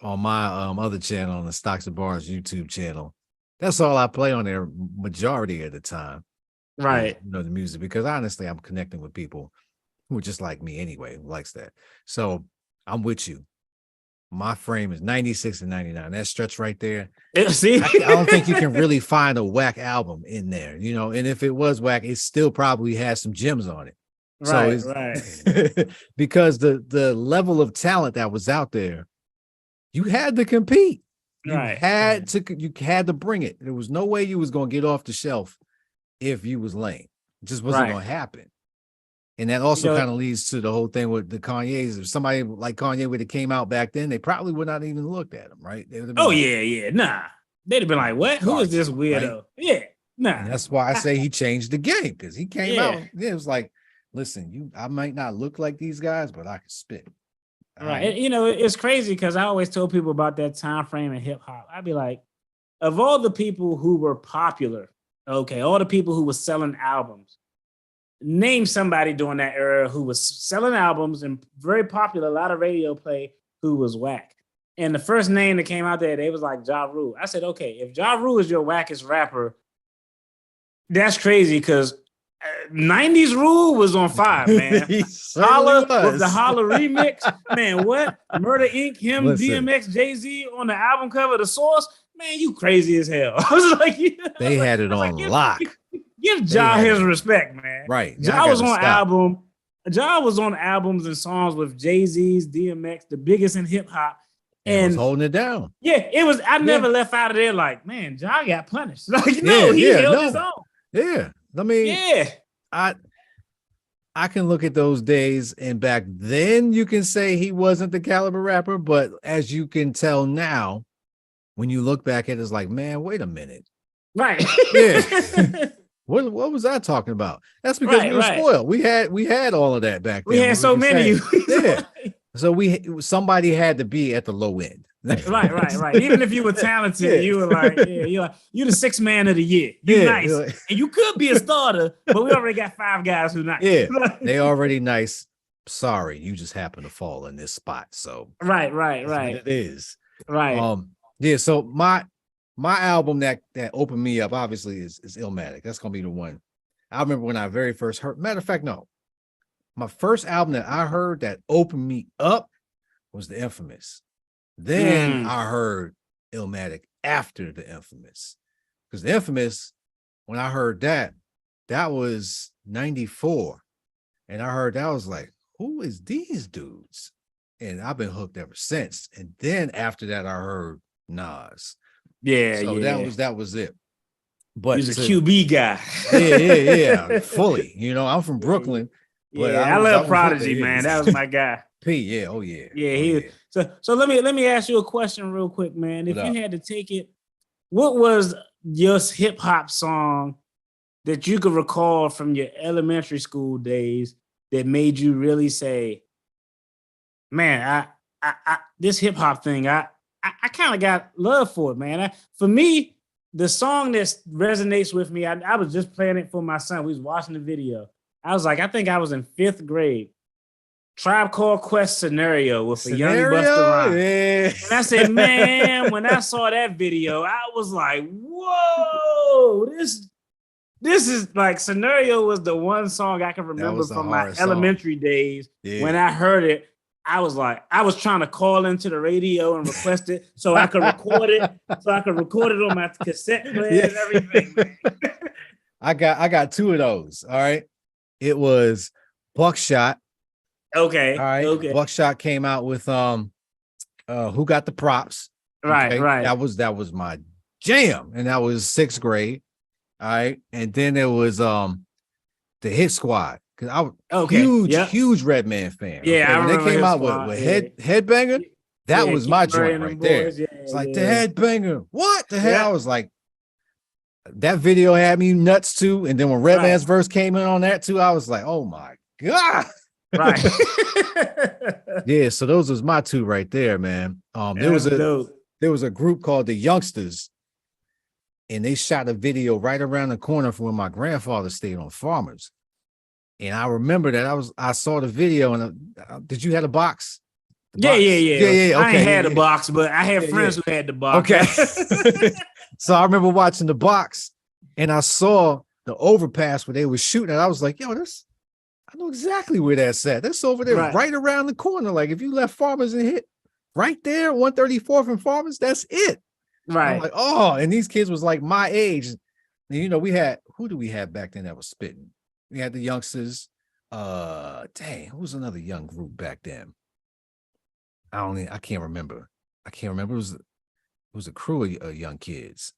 on my other channel, on the Stocks and Barnes YouTube channel. That's all I play on there majority of the time. Right. The music, because honestly, I'm connecting with people who are just like me anyway, who likes that. So I'm with you. My frame is 96 and 99. That stretch right there. See, I don't think you can really find a whack album in there, and if it was whack, it still probably has some gems on it. Right, so right. Because the level of talent that was out there, you had to compete. You had to bring it. There was no way you was gonna get off the shelf if you was lame. It just wasn't gonna happen. And that also kind of leads to the whole thing with the Kanye's. If somebody like Kanye would have came out back then, they probably would not even looked at him, right? They would have been nah. They'd have been like, what? Who is this weirdo? Right? Yeah, nah. And that's why I say he changed the game, because he came out. It was like, listen, I might not look like these guys, but I can spit. Right. It's crazy because I always tell people about that time frame in hip hop. I'd be like, of all the people who were popular, okay, all the people who were selling albums, name somebody during that era who was selling albums and very popular, a lot of radio play, who was whack. And the first name that came out there, they was like Ja Rule. I said, okay, if Ja Rule is your wackest rapper, that's crazy because 90s Rule was on fire, man. Holla with the Holla remix. Man, what? Murder Inc., him, listen, DMX, Jay-Z on the album cover, The Source. Man, you crazy as hell. I was like, they had it on lock. Give Ja his respect, man. Right. Ja was on album. Ja was on albums and songs with Jay-Z's, DMX, the biggest in hip hop. And was holding it down. Yeah, it was. I never left out of there like, man, Ja got punished. Like, no, he held his own. Yeah. I mean, I can look at those days, and back then you can say he wasn't the caliber rapper, but as you can tell now, when you look back at it, it's like, man, wait a minute. Right. Yeah. What was I talking about? That's because we were spoiled. We had all of that back then. We had so many. Yeah. So somebody had to be at the low end. Right. Even if you were talented, you were like, you're the sixth man of the year. You're nice. And you could be a starter, but we already got 5 guys who nice. Yeah, they already nice. Sorry, you just happen to fall in this spot. So right. It is. Right. Yeah, so my album that opened me up obviously is Illmatic. That's gonna be the one. I remember when I very first heard. Matter of fact, no. My first album that I heard that opened me up was The Infamous. Then I heard Illmatic after The Infamous. Because The Infamous, when I heard that was 94. And I heard that, I was like, who is these dudes? And I've been hooked ever since. And then after that, I heard Nas. So that was it. But he's a QB guy. Yeah. Fully. I'm from Brooklyn. But I love Prodigy, man. That was my guy. P, oh yeah. So let me ask you a question real quick, man. If you had to take it, what was your hip hop song that you could recall from your elementary school days that made you really say, man, I this hip hop thing, I kind of got love for it, man. For me, the song that resonates with me, I was just playing it for my son. We was watching the video. I was like, I think I was in 5th grade. Tribe Called Quest Scenario with a young Busta Rhymes. Yeah. And I said, man, when I saw that video, I was like, whoa, this is like Scenario was the one song I can remember from my elementary days. Yeah. When I heard it, I was like, I was trying to call into the radio and request it so I could record it, on my cassette player and everything. Man. I got 2 of those. All right. It was Buckshot. Okay. All right. Okay. Buckshot came out with Who Got the Props. Right, okay? right. That was my jam. And that was 6th grade. All right. And then there was the Hit Squad. Because I was huge Redman fan. Yeah. Okay? When they came out with Headbanger, that was my joint right there. It's like the Headbanger. What the hell? I was like, that video had me nuts too. And then when Redman's verse came in on that too, I was like, oh my God. Right. Yeah, so those was my 2 right there, man. There was a group called the Youngsters, and they shot a video right around the corner from where my grandfather stayed on Farmers. And I remember that I saw the video, and did you have a box? Yeah. Okay, I ain't had a box, but I had friends who had the box. Okay. So I remember watching the box, and I saw the overpass where they were shooting, and I was like, yo, I know exactly where that's at. That's over there, right around the corner. Like if you left Farmers and hit right there, 134th and Farmers, that's it. Right. I'm like, oh, and these kids was like my age. And, we had, who do we have back then that was spitting? We had the Youngsters. Who was another young group back then? I can't remember. It was a crew of young kids.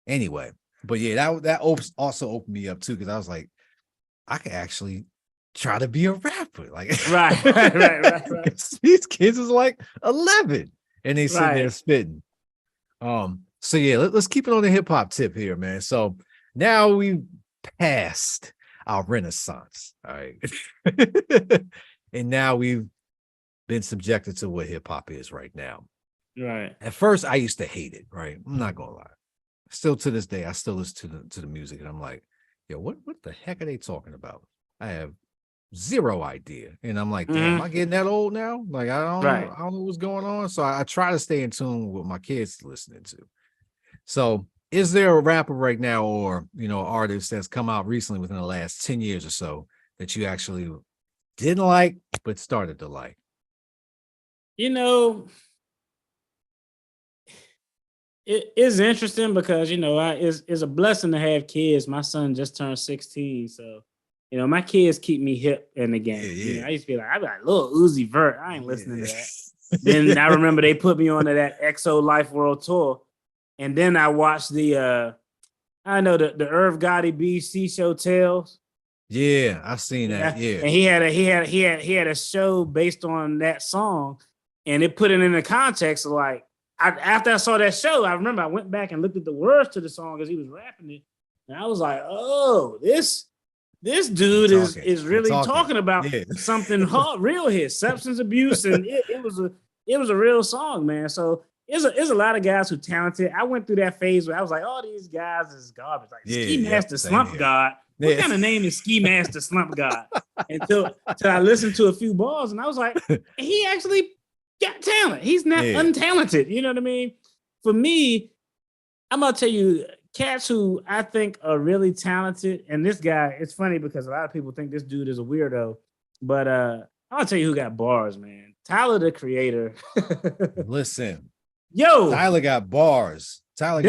Anyway, but yeah, that also opened me up too, because I was like, I could actually try to be a rapper. Like, right. These kids is like 11 and they sitting there spitting. So yeah, let's keep it on the hip hop tip here, man. So now we've passed our renaissance. All right. And now we've been subjected to what hip hop is right now. Right. At first, I used to hate it, right? I'm not gonna lie. Still to this day, I still listen to the music, and I'm like, yo, what the heck are they talking about? I have zero idea. And I'm like, damn, am I getting that old now? Like, I don't know what's going on. So I try to stay in tune with what my kids listening to. So is there a rapper right now, or artist that's come out recently within the last 10 years or so that you actually didn't like but started to like? It is interesting because it's a blessing to have kids. My son just turned 16, so my kids keep me hip in the game. Yeah. I used to be like, I got little Uzi Vert. I ain't listening to that. Yeah. Then I remember they put me onto that XO Life World Tour, and then I watched the the Irv Gotti BC show Tales. Yeah, I've seen that. Yeah, and he had a show based on that song, and it put it in the context of like. After I saw that show, I remember I went back and looked at the words to the song as he was rapping it, and I was like, "Oh, this dude is really talking about something hard, real here, substance abuse, and it was a real song, man." So there's a lot of guys who talented. I went through that phase where I was like, "Oh, these guys is garbage." Like Ski Master Slump God. What kind of name is Ski Master Slump God? Until I listened to a few bars, and I was like, he actually got talent. He's not untalented. You know what I mean? For me, I'm gonna tell you, cats who I think are really talented, and this guy, it's funny because a lot of people think this dude is a weirdo, but I'm gonna tell you who got bars, man. Tyler, the Creator. Listen, yo, Tyler got bars. I'm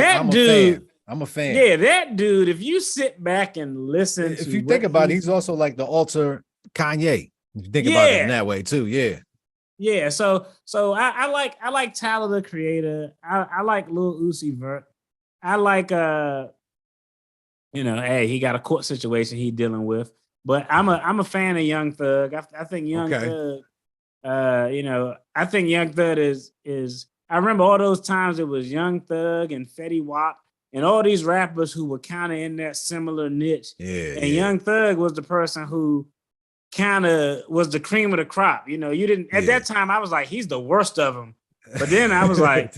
a fan. Yeah, that dude. If you sit back and listen, if you think about it, he's also like the alter Kanye. If you think about it in that way too, yeah. Yeah, so I like Tyler the Creator. I like Lil Uzi Vert. I like hey, he got a court situation he dealing with. But I'm a fan of Young Thug. I think Young Thug, I think Young Thug is I remember all those times it was Young Thug and Fetty Wap and all these rappers who were kind of in that similar niche. Yeah. And Young Thug was the person who kind of was the cream of the crop. You didn't at that time. I was like, he's the worst of them. But then I was like,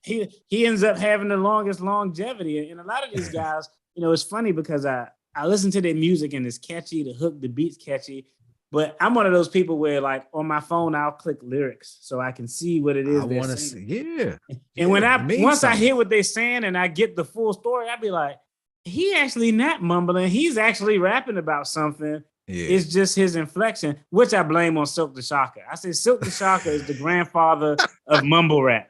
he ends up having the longest longevity. And a lot of these guys, it's funny because I listen to their music and it's catchy. The hook, the beat's catchy. But I'm one of those people where, like, on my phone, I'll click lyrics so I can see what it is. I want to see. Yeah. And when I hear what they're saying and I get the full story, I'll be like, he actually not mumbling. He's actually rapping about something. Yeah. It's just his inflection, which I blame on Silk the Shocker. I say Silk the Shocker is the grandfather of mumble rap.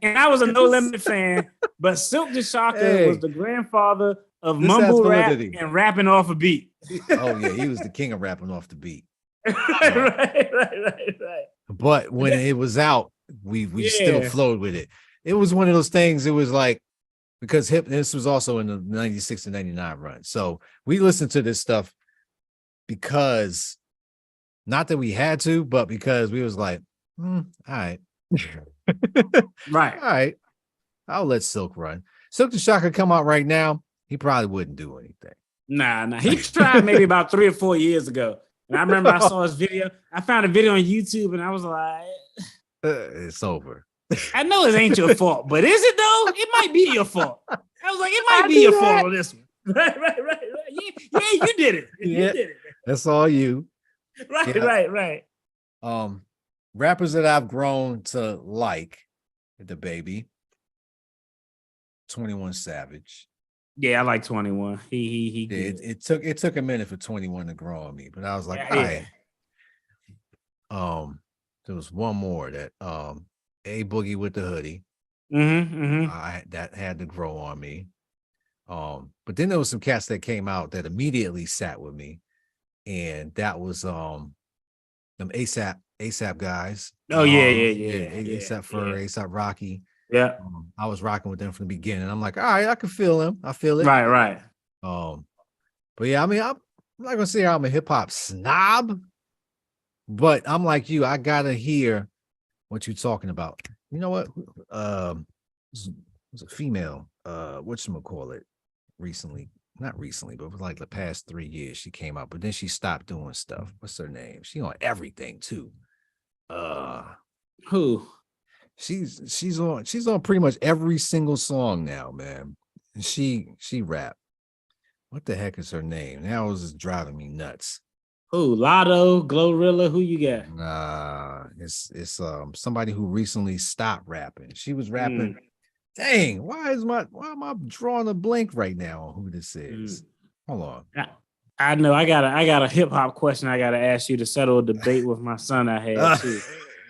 And I was a No Limit fan, but Silk the Shocker was the grandfather of mumble rap and rapping off a beat. Oh, yeah, he was the king of rapping off the beat. Right. But when it was out, we still flowed with it. It was one of those things, it was like, because this was also in the 96 and 99 run. So we listened to this stuff because not that we had to, but because we was like, all right. Right. All right. I'll let Silk run. Silk the Shocker come out right now. He probably wouldn't do anything. Nah. He tried maybe about 3 or 4 years ago. And I remember I saw his video. I found a video on YouTube and I was like, it's over. I know it ain't your fault, but is it though? It might be your fault. I was like, it might be your fault on this one. Right. Yeah, you did it. You did it. That's all you. Right. Rappers that I've grown to like, the baby, 21 Savage. Yeah, I like 21. He it took a minute for 21 to grow on me, but I was like, all right. There was one more that A Boogie with the Hoodie. That had to grow on me. But then there was some cats that came out that immediately sat with me, and that was them ASAP guys. Oh yeah. ASAP Fur, ASAP Rocky. Yeah, I was rocking with them from the beginning. I'm like, all right, I can feel him. I feel it. Right. But yeah, I mean, I'm not gonna say I'm a hip hop snob, but I'm like you. I gotta hear what you're talking about. You know what? Was a female. Whatchamacallit recently, not recently, but it was like the past 3 years she came out, but then she stopped doing stuff. What's her name? She on everything too. Who? She's on pretty much every single song now, man. And she rap. What the heck is her name? That was just driving me nuts. Who? Lotto, Glorilla, who you got? Nah, it's somebody who recently stopped rapping. She was rapping. Dang, why am I drawing a blank right now on who this is? Hold on. I know I got a hip hop question I gotta ask you to settle a debate with my son I had too.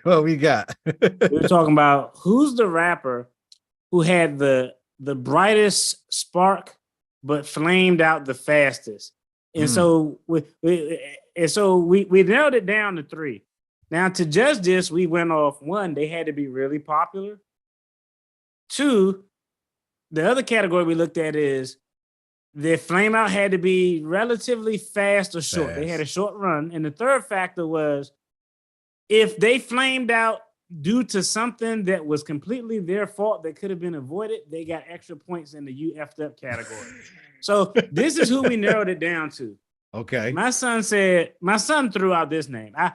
What we got? We were talking about who's the rapper who had the brightest spark but flamed out the fastest. And so we narrowed it down to 3. Now to judge this, we went off 1, they had to be really popular. 2, the other category we looked at is their flame out had to be relatively fast or short. They had a short run. And the third factor was if they flamed out due to something that was completely their fault that could have been avoided, they got extra points in the you effed up category. So this is who we narrowed it down to. Okay. My son threw out this name. I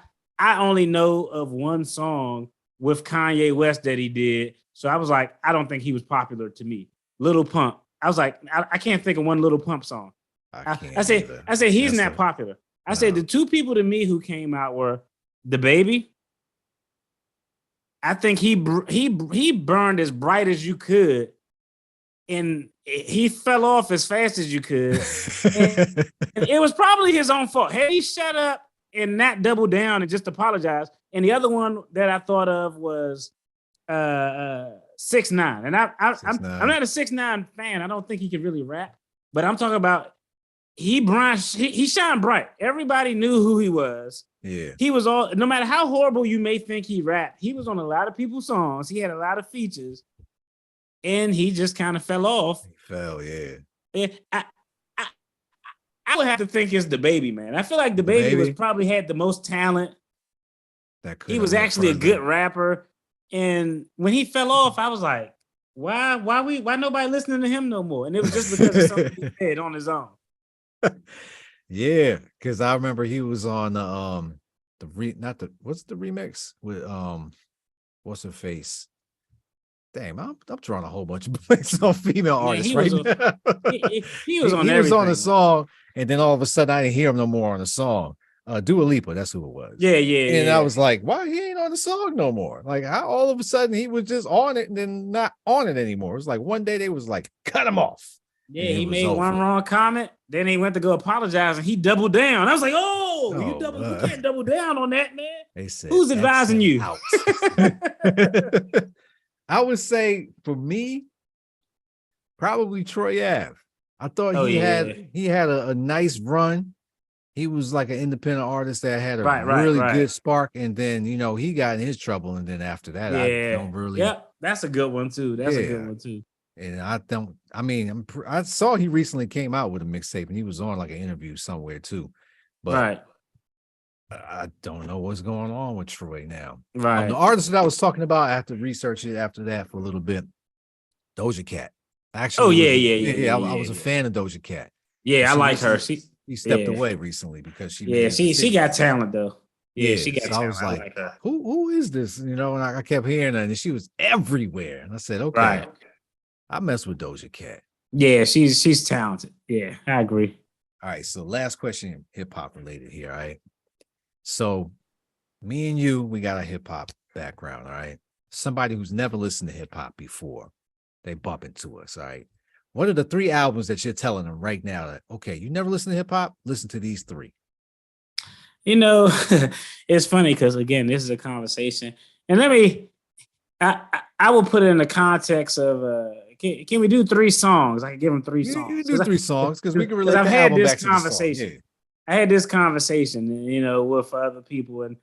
only know of one song with Kanye West that he did. So I was like, I don't think he was popular to me. Little Pump. I was like, I can't think of one Little Pump song. I said he's not popular. I said the 2 people to me who came out were The Baby. I think he burned as bright as you could, and he fell off as fast as you could. And it was probably his own fault. Had he shut up and not double down and just apologize. And the other one that I thought of was 6ix9ine. And I'm not a 6ix9ine fan. I don't think he can really rap, but I'm talking about he shined bright. Everybody knew who he was. Yeah. He was no matter how horrible you may think he rapped, he was on a lot of people's songs. He had a lot of features, and he just kind of fell off. He fell, yeah. And I would have to think it's The Baby, man. I feel like The Baby was probably had the most talent. He was actually a good rapper. And when he fell off, I was like, why nobody listening to him no more? And it was just because of something he said on his own. Yeah, because I remember he was on what's the remix with what's her face? Damn, I'm drawing a whole bunch of blanks on female artists right now. He was on everything. He was on a song, and then all of a sudden I didn't hear him no more on the song. Dua Lipa, that's who it was. Yeah. And I was like, why he ain't on the song no more? Like, how all of a sudden he was just on it and then not on it anymore. It was like one day they was like, cut him off. Yeah, he made one wrong comment. Then he went to go apologize and he doubled down. I was like, you can't double down on that, man. They said, who's advising you? I would say for me, probably Troy Ave. I thought he had a nice run. He was like an independent artist that had a really good spark, and then he got in his trouble, and then after that, I don't really. Yep, that's a good one too. That's a good one too. And I saw he recently came out with a mixtape, and he was on like an interview somewhere too, but I don't know what's going on with Troy now. Right, the artist that I was talking about, I have to research it after that for a little bit. Doja Cat. Actually, I was a fan of Doja Cat. Yeah, I like her. She stepped away recently because she got talent though. Yeah, she got so talent. I was like who is this? And I kept hearing her, and she was everywhere. And I said, okay, I mess with Doja Cat. Yeah, she's talented. Yeah, I agree. All right, so last question, hip hop related here. All right, so me and you, we got a hip hop background. All right, somebody who's never listened to hip hop before, they bump into us. All right. What are the 3 albums that you're telling them right now that, okay, you never listen to hip hop? Listen to these 3. It's funny because, again, this is a conversation. And I will put it in the context of, can we do 3 songs? I can give them 3 songs. You can do 3 songs because we can relate I've the had album this back conversation. To the song. Yeah. I had this conversation, with other people. And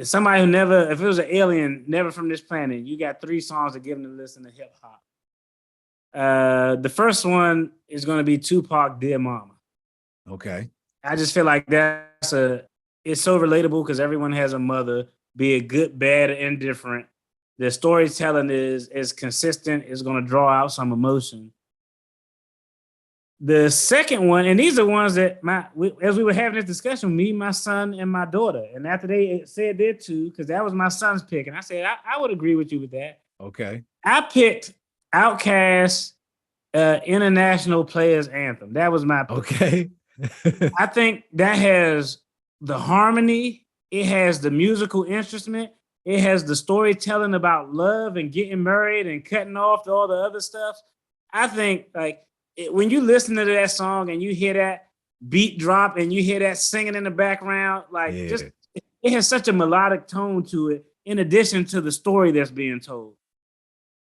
somebody who if it was an alien, never from this planet, you got 3 songs to give them to listen to hip hop. The first one is going to be Tupac, Dear Mama. Okay. I just feel like it's so relatable because everyone has a mother, be it good, bad, or indifferent. The storytelling is consistent. It's going to draw out some emotion. The second one, and these are ones that as we were having this discussion, me, my son, and my daughter, and after they said their 2, because that was my son's pick, and I said I would agree with you with that. Okay. I picked Outkast International Players Anthem. That was my pick. Okay. I think that has the harmony, it has the musical instrument, it has the storytelling about love and getting married and cutting off all the other stuff. I think like when you listen to that song and you hear that beat drop and you hear that singing in the background, like just it has such a melodic tone to it, in addition to the story that's being told.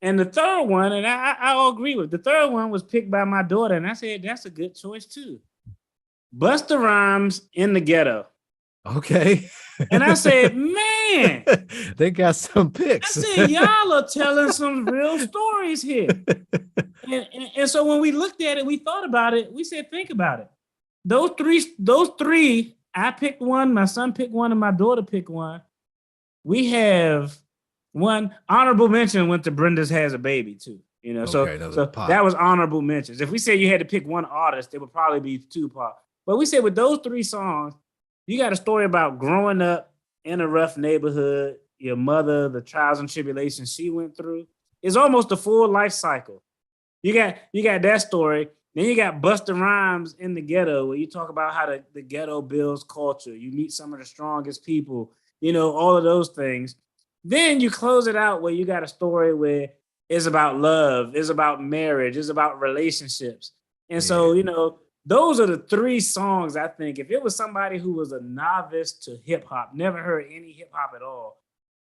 And the third one, and I'll agree with the third one was picked by my daughter, and I said that's a good choice too. Busta Rhymes in the Ghetto. Okay. And I said, man, they got some picks. I said, y'all are telling some real stories here. And so when we looked at it, we thought about it. We said, think about it. Those three, I picked one, my son picked one, and my daughter picked one. We have one honorable mention went to Brenda's Has a Baby too. You know, okay, so that was honorable mentions. If we said you had to pick one artist, it would probably be Tupac. But we said with those three songs, you got a story about growing up in a rough neighborhood, your mother, the trials and tribulations she went through. It's almost a full life cycle. You got that story. Then you got Busta Rhymes in the Ghetto, where you talk about how the ghetto builds culture. You meet some of the strongest people, you know, all of those things. Then you close it out where you got a story where it's about love, it's about marriage, it's about relationships. And so, you know, those are the three songs I think. If it was somebody who was a novice to hip hop, never heard any hip hop at all,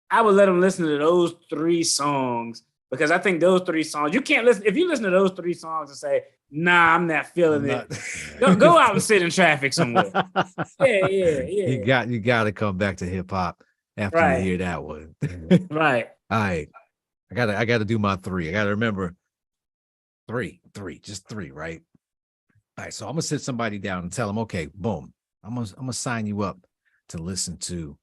I would let them listen to those three songs, because I think those three songs, you can't listen. If you listen to those three songs and say, nah, I'm not feeling it, go out and sit in traffic somewhere. Yeah. You got to come back to hip hop after you hear that one. Right. All right. I gotta do my three. I gotta remember just three, right? All right, so I'm gonna sit somebody down and tell them, okay, boom, I'm gonna sign you up to listen to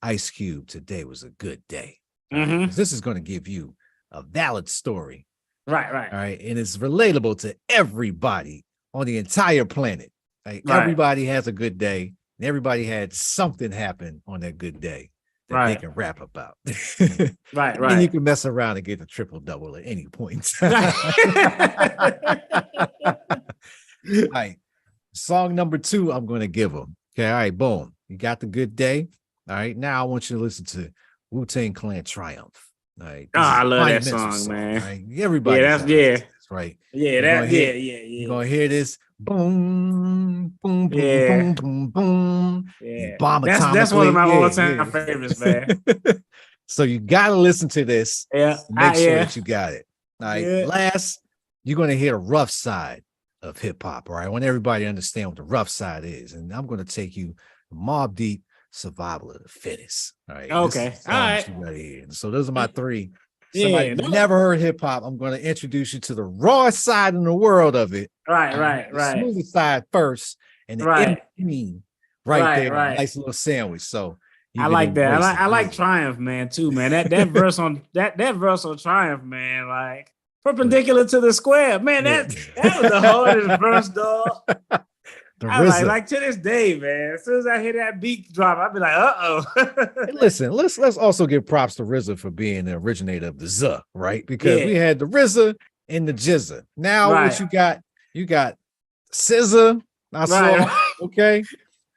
Ice Cube. Today was a good day. Mm-hmm. This is gonna give you a valid story. Right. All right, and it's relatable to everybody on the entire planet. Right? Everybody has a good day, and everybody had something happen on that good day that they can rap about. Right. And you can mess around and get a triple double at any point. All right. Song number 2, I'm going to give them. Okay. All right. Boom. You got the good day. All right. Now I want you to listen to Wu-Tang Clan Triumph. All right. I love that song, man. Right? Everybody. That's right. Yeah. You're going to hear this. Boom, boom, boom, boom, boom, boom. Yeah. That's one of my all-time favorites, man. So you got to listen to this. Yeah. Make sure that you got it. All right. Yeah. Last, you're going to hear the rough side of hip hop. All right. I want everybody to understand what the rough side is. And I'm going to take you Mobb Deep, Survival of the Fittest. All right. Okay. All right. You gotta hear. So those are my three. Somebody never heard hip hop, I'm going to introduce you to the raw side in the world of it. Right. The smooth side first, and the in between there. Nice little sandwich. So I like that. I like Triumph, man, too, man. That verse on that verse on Triumph, man, like perpendicular to the square, man. That was the hardest verse, dog. Like to this day, man. As soon as I hear that beat drop, I'll be like, Hey, listen, let's also give props to RZA for being the originator of the Z, right? Because we had the RZA and the Jizza. Now what you got SZA. I saw, okay.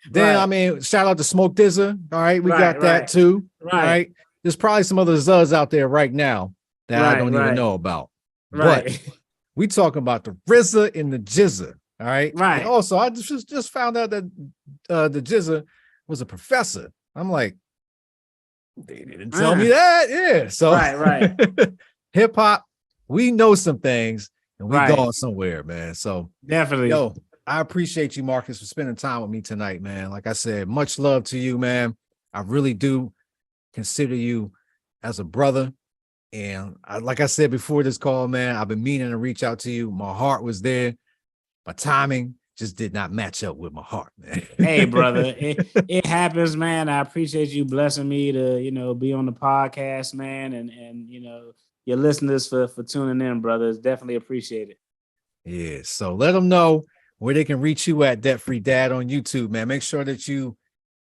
Then I mean, shout out to Smoke Dizza. All right, we got that too. Right. There's probably some other Z's out there right now that I don't even know about. But we talking about the RZA and the Jizza. All right. And also, I just found out that the Jizza was a professor. I'm like, they didn't tell me that. Yeah. So hip hop, we know some things and we going somewhere, man. So definitely. Yo, I appreciate you, Marcus, for spending time with me tonight, man. Like I said, much love to you, man. I really do consider you as a brother. And like I said before this call, man, I've been meaning to reach out to you. My heart was there. My timing just did not match up with my heart, man. Hey, brother, it happens, man. I appreciate you blessing me to, be on the podcast, man, and your listeners for tuning in, brother. It's definitely appreciated. Yeah, so let them know where they can reach you at Debt Free Dad on YouTube, man. Make sure that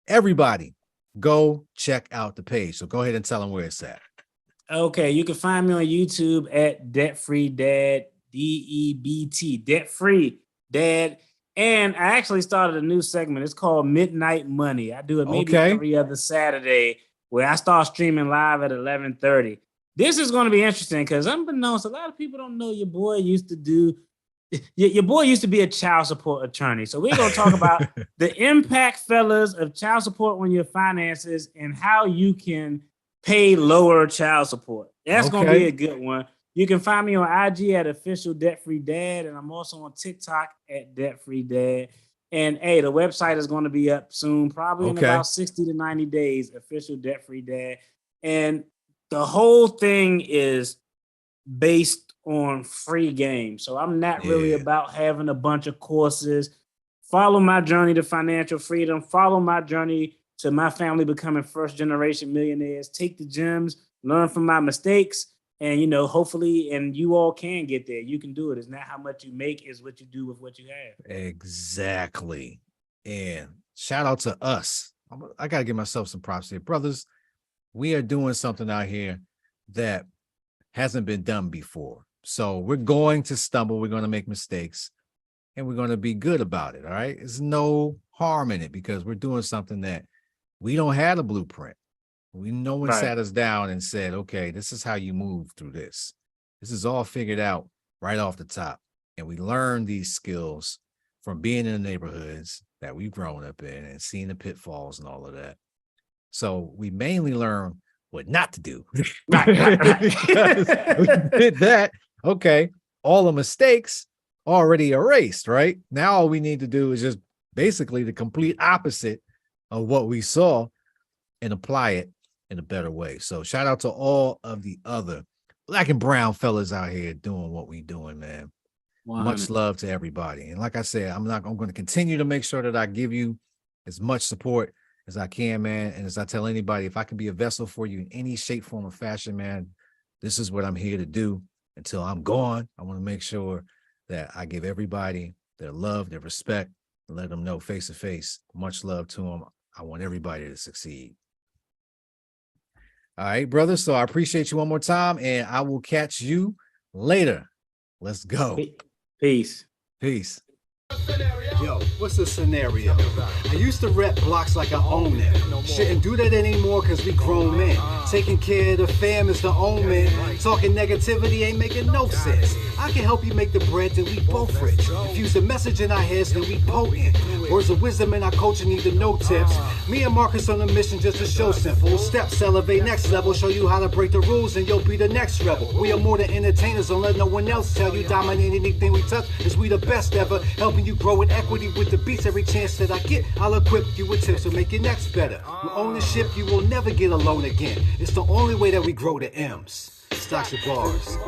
everybody go check out the page. So go ahead and tell them where it's at. Okay, you can find me on YouTube at Debt Free Dad, DEBT, Debt Free Dad. And I actually started a new segment. It's called Midnight Money. I do it maybe Okay. every other Saturday where I start streaming live at 11:30. This is going to be interesting because unbeknownst, a lot of people don't know your boy used to do your boy used to be a child support attorney. So we're going to talk about the impact, fellas, of child support on your finances and how you can pay lower child support. That's going to be a good one. You can find me on IG at official debt free dad, and I'm also on TikTok at debt free dad. And hey, the website is going to be up soon, probably in about 60 to 90 days, official debt free dad. And the whole thing is based on free game. So I'm not really about having a bunch of courses. Follow my journey to financial freedom. Follow my journey to my family becoming first generation millionaires. Take the gems, learn from my mistakes, and hopefully, and you all can get there. You can do it. It's not how much you make, is what you do with what you have. Exactly. And shout out to us. I gotta give myself some props here, brothers. We are doing something out here that hasn't been done before. So we're going to stumble, we're going to make mistakes, and we're going to be good about it. All right. There's no harm in it because we're doing something that we don't have a blueprint. No one sat us down and said, okay, this is how you move through this. This is all figured out right off the top. And we learn these skills from being in the neighborhoods that we've grown up in and seeing the pitfalls and all of that. So we mainly learn what not to do. Right. We did that. Okay. All the mistakes already erased, right? Now all we need to do is just basically the complete opposite of what we saw and apply it in a better way. So shout out to all of the other black and brown fellas out here doing what we doing, man. 100. Much love to everybody. And like I said, I'm going to continue to make sure that I give you as much support as I can, man. And as I tell anybody, if I can be a vessel for you in any shape, form, or fashion, man, this is what I'm here to do until I'm gone. I want to make sure that I give everybody their love, their respect, and let them know face to face. Much love to them. I want everybody to succeed. All right, brother. So I appreciate you one more time, and I will catch you later. Let's go. Peace. Peace. Yo, what's the scenario? I used to rep blocks like I own them. Shouldn't do that anymore cause we grown men. Taking care of the fam is the omen. Talking negativity ain't making no sense. I can help you make the bread, then we both rich. Infuse the message in our heads, then we potent. Words of wisdom in our culture need the no tips. Me and Marcus on a mission just to show simple steps, elevate next level, show you how to break the rules and you'll be the next rebel. We are more than entertainers, don't let no one else tell you. Dominate anything we touch is we the best ever. Helping you grow in equity with the beats. Every chance that I get, I'll equip you with tips to make your next better. With ownership, you will never get alone again. It's the only way that we grow the M's. Stocks and bars.